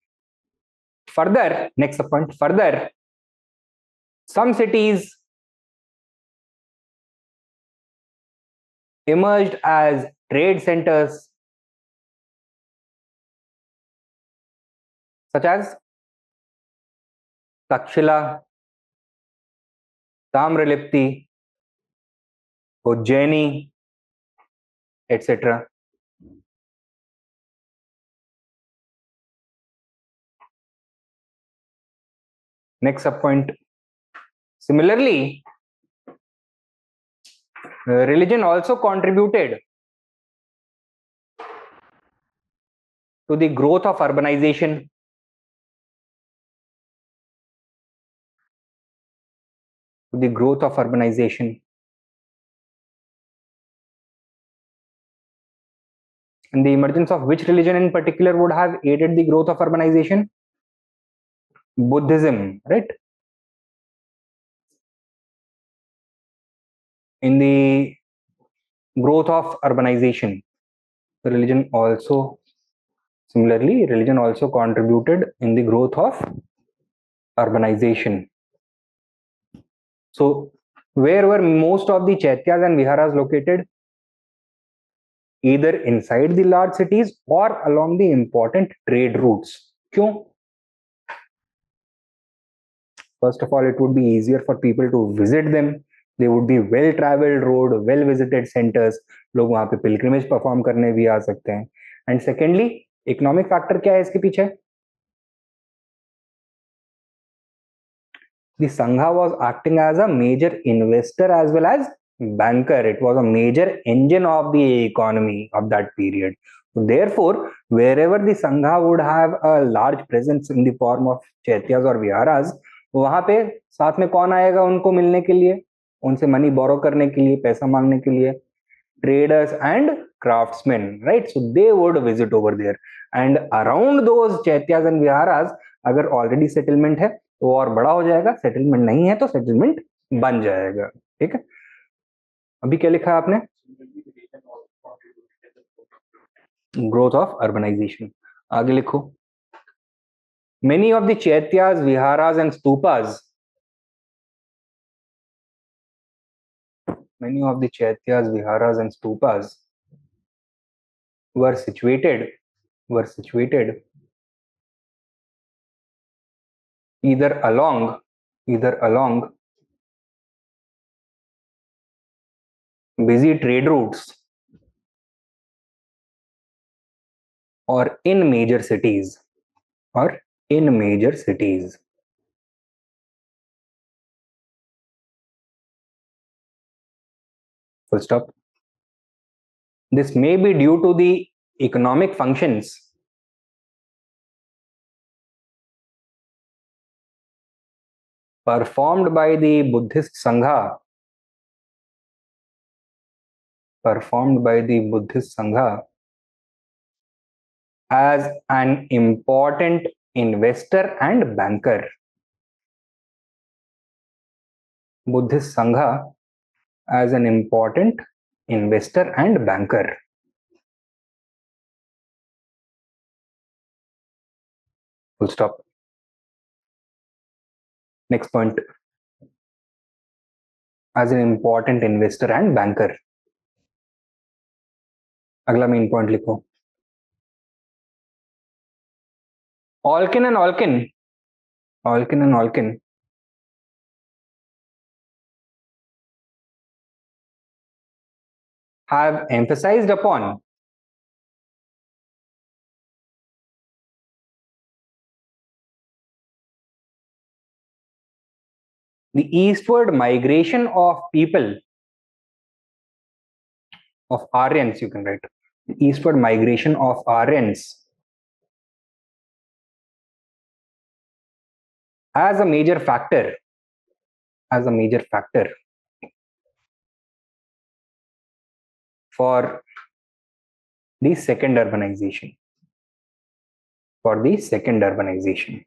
Further, next point. Further, some cities emerged as trade centers, such as Takshila, Tamralipti, Ujjaini, etc. Next subpoint. Similarly, religion also contributed to the growth of urbanization. To the growth of urbanization. And the emergence of which religion in particular would have aided the growth of urbanization? Buddhism, right? In the growth of urbanization, religion also, similarly, religion also contributed in the growth of urbanization. So, where were most of the chaityas and viharas located? Either inside the large cities or along the important trade routes. Kyun? First of all, it would be easier for people to visit them. They would be well traveled road, well visited centers. लोग वहां पे pilgrimage perform करने भी आ सकते हैं. And secondly, economic factor क्या है इसके पीछे? The Sangha was acting as a major investor as well as banker. It was a major engine of the economy of that period. So therefore, wherever the Sangha would have a large presence in the form of chaityas or viharas, वहां पे साथ में कौन आएगा उनको मिलने के लिए, उनसे मनी बोरो करने के लिए, पैसा मांगने के लिए? Traders and craftsmen, right? So they would visit over there, and around those chaityas and viharas अगर already settlement है तो और बड़ा हो जाएगा, सेटलमेंट नहीं है तो सेटलमेंट बन जाएगा. ठीक है, अभी क्या लिखा है आपने? Growth of urbanisation. आगे लिखो. Many of the chaityas, viharas and stupas, many of the chaityas, viharas and stupas were situated either along busy trade routes or in major cities. Full stop. This may be due to the economic functions performed by the Buddhist Sangha as an important investor and banker. Buddhist Sangha as an important investor and banker. Full stop. Next point. As an important investor and banker. अगला main point लिखो. Alkin and Alkin have emphasized upon the eastward migration of people, of Aryans, you can write, the eastward migration of Aryans as a major factor for the second urbanization. For the second urbanization.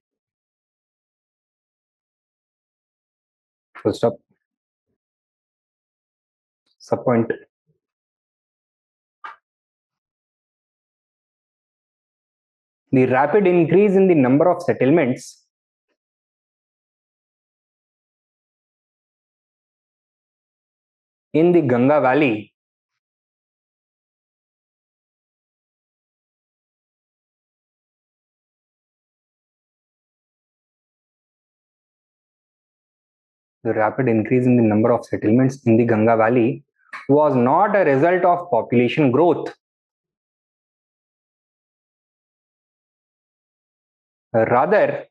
First up, sub point. The rapid increase in the number of settlements in the Ganga Valley the rapid increase in the number of settlements in the Ganga Valley was not a result of population growth. Rather,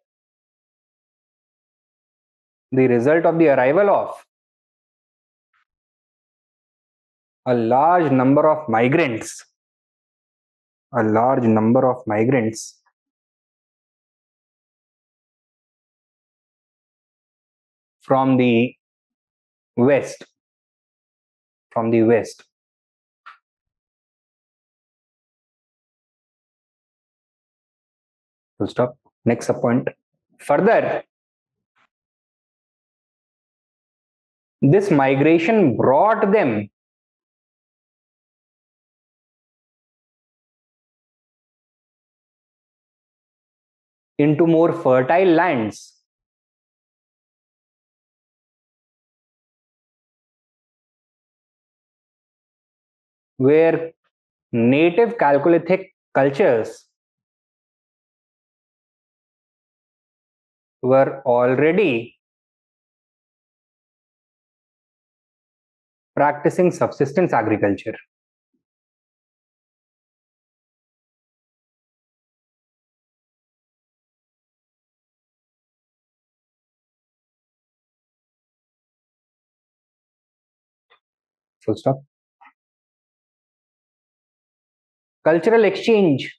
the result of the arrival of a large number of migrants, from the west, Full stop. Next point. Further, this migration brought them into more fertile lands where native Chalcolithic cultures were already practicing subsistence agriculture. Full stop. Cultural exchange.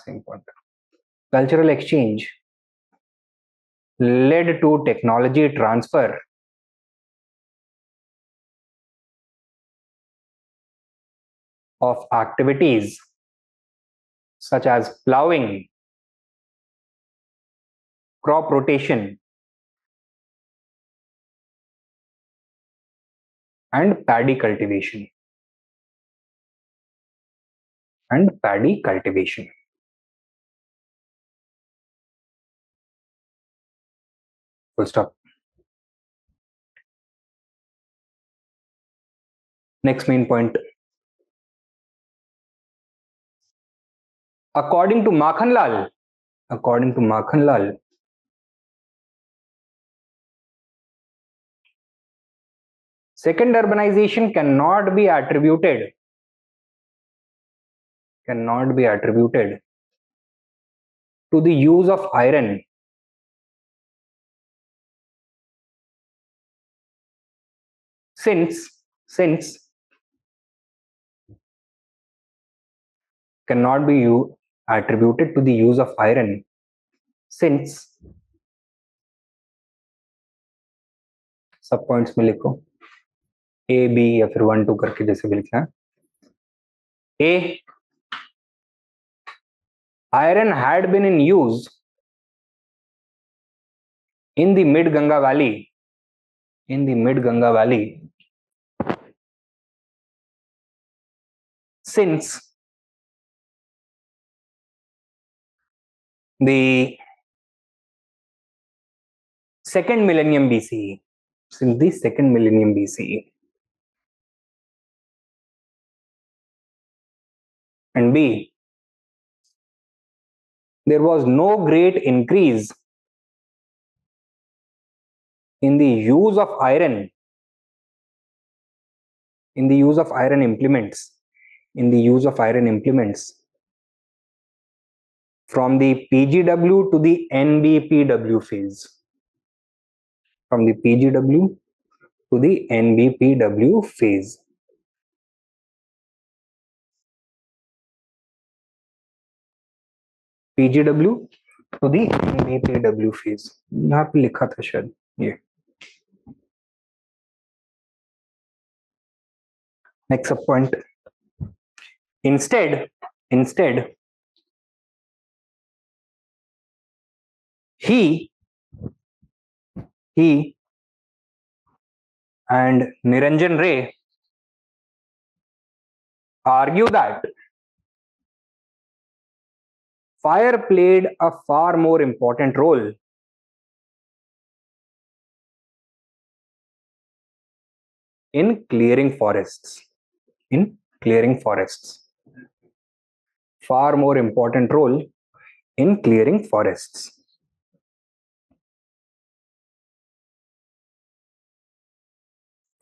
Same point. Cultural exchange led to technology transfer of activities such as plowing, crop rotation, and paddy cultivation. Full stop. Next main point. According to Makhanlal, second urbanization cannot be attributed to the use of iron since cannot be attributed to the use of iron since सब points में लिखो A B या फिर 1 2 करके जैसे भी लिखना है ए iron had been in use in the mid Ganga Valley since the second millennium BCE. And B, there was no great increase in the use of iron implements from the PGW to the NBPW phase. PGW to the NBPW phase. यहाँ पे लिखा था शायद ये. Next up point. Instead, he and Niranjan Ray argue that fire played a far more important role in clearing forests. Far more important role in clearing forests.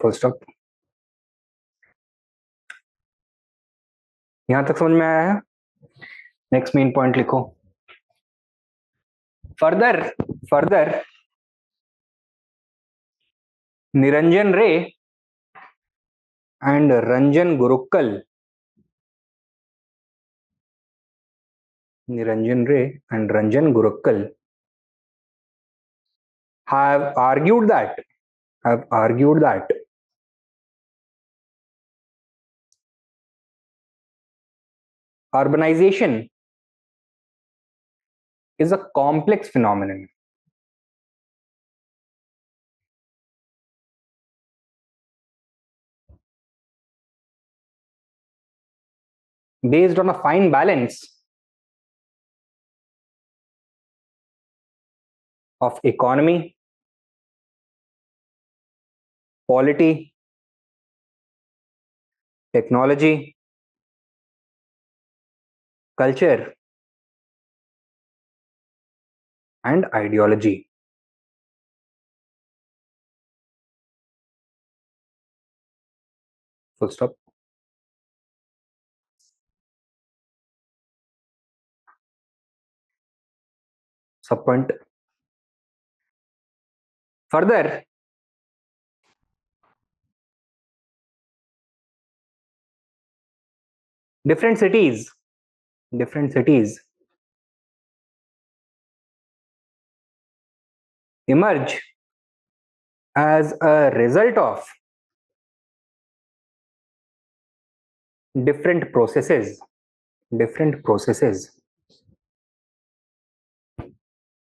Full stop. यहां तक समझ में आया है? नेक्स्ट मेन पॉइंट लिखो. Further Niranjan रे and Ranjan Gurukkal have argued that urbanization is a complex phenomenon based on a fine balance of economy, polity, technology, culture, and ideology. Full stop. Subpoint. Further, different cities emerge as a result of different processes.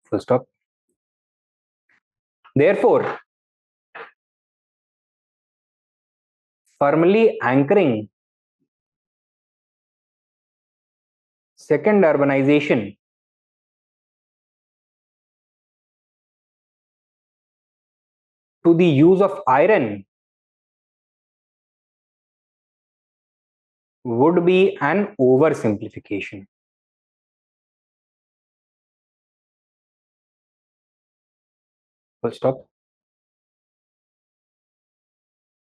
Full stop. Therefore, firmly anchoring second urbanization to the use of iron would be an oversimplification. Full stop.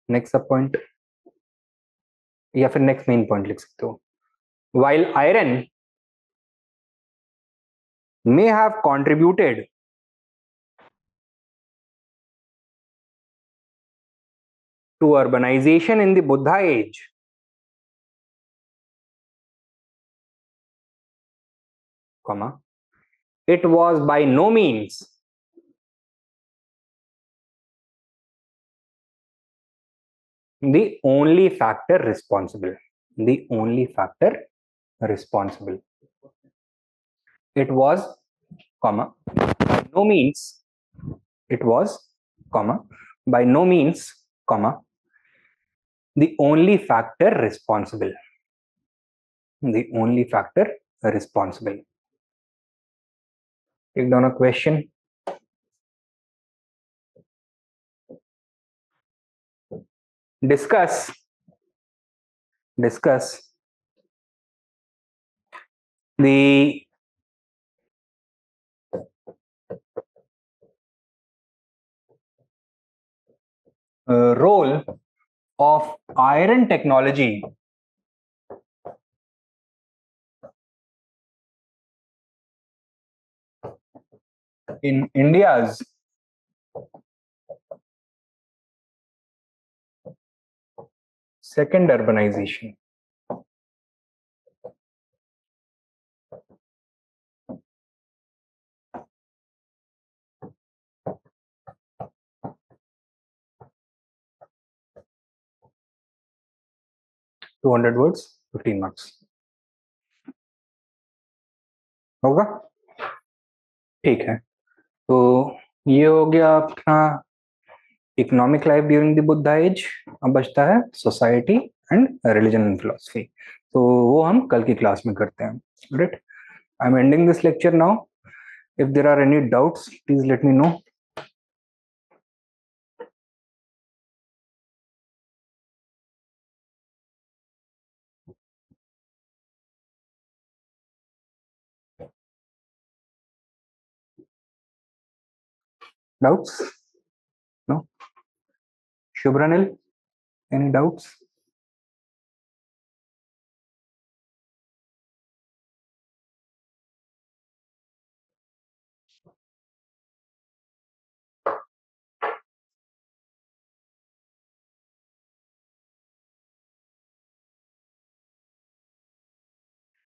Next sub point या फिर next main point लिख सकते हो. While iron may have contributed to urbanization in the Buddha age, it was by no means the only factor responsible. It was, by no means, by no means, the only factor responsible. Take down a question. Discuss the role of iron technology in India's second urbanization. (200 words). 15 marks होगा। ठीक है, तो ये हो गया अपना economic life during the Buddha age. अब बचता है society and religion and philosophy, तो वो हम कल की क्लास में करते हैं। Right, I am ending this lecture now. If there are any doubts please let me know. Doubts? No? Shubhranil, any doubts?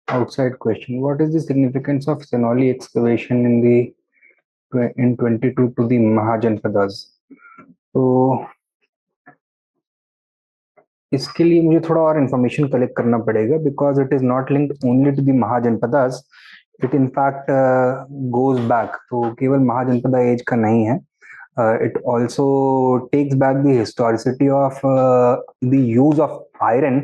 Outside question: what is the significance of Senoli excavation in 22 to the Mahajanpadas? तो इसके लिए मुझे थोड़ा और information collect करना पड़ेगा, because it is not linked only to the Mahajanapadas, it in fact goes back, तो केवल महाजनपदा एज का नहीं है, it also takes back the historicity of the use of iron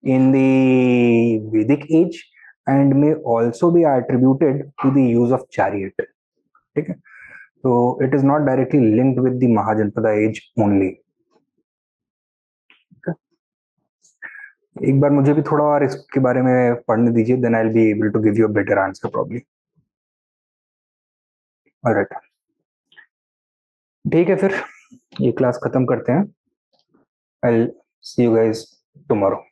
in the Vedic age and may also be attributed to the use of chariot. ठीक है, so it is not directly linked with the Mahajanpada age only. एक बार मुझे भी थोड़ा और इसके बारे में पढ़ने दीजिए, then I will be able to give you a better answer probably. Alright, ठीक है, फिर ये क्लास खत्म करते हैं। I will see you guys tomorrow.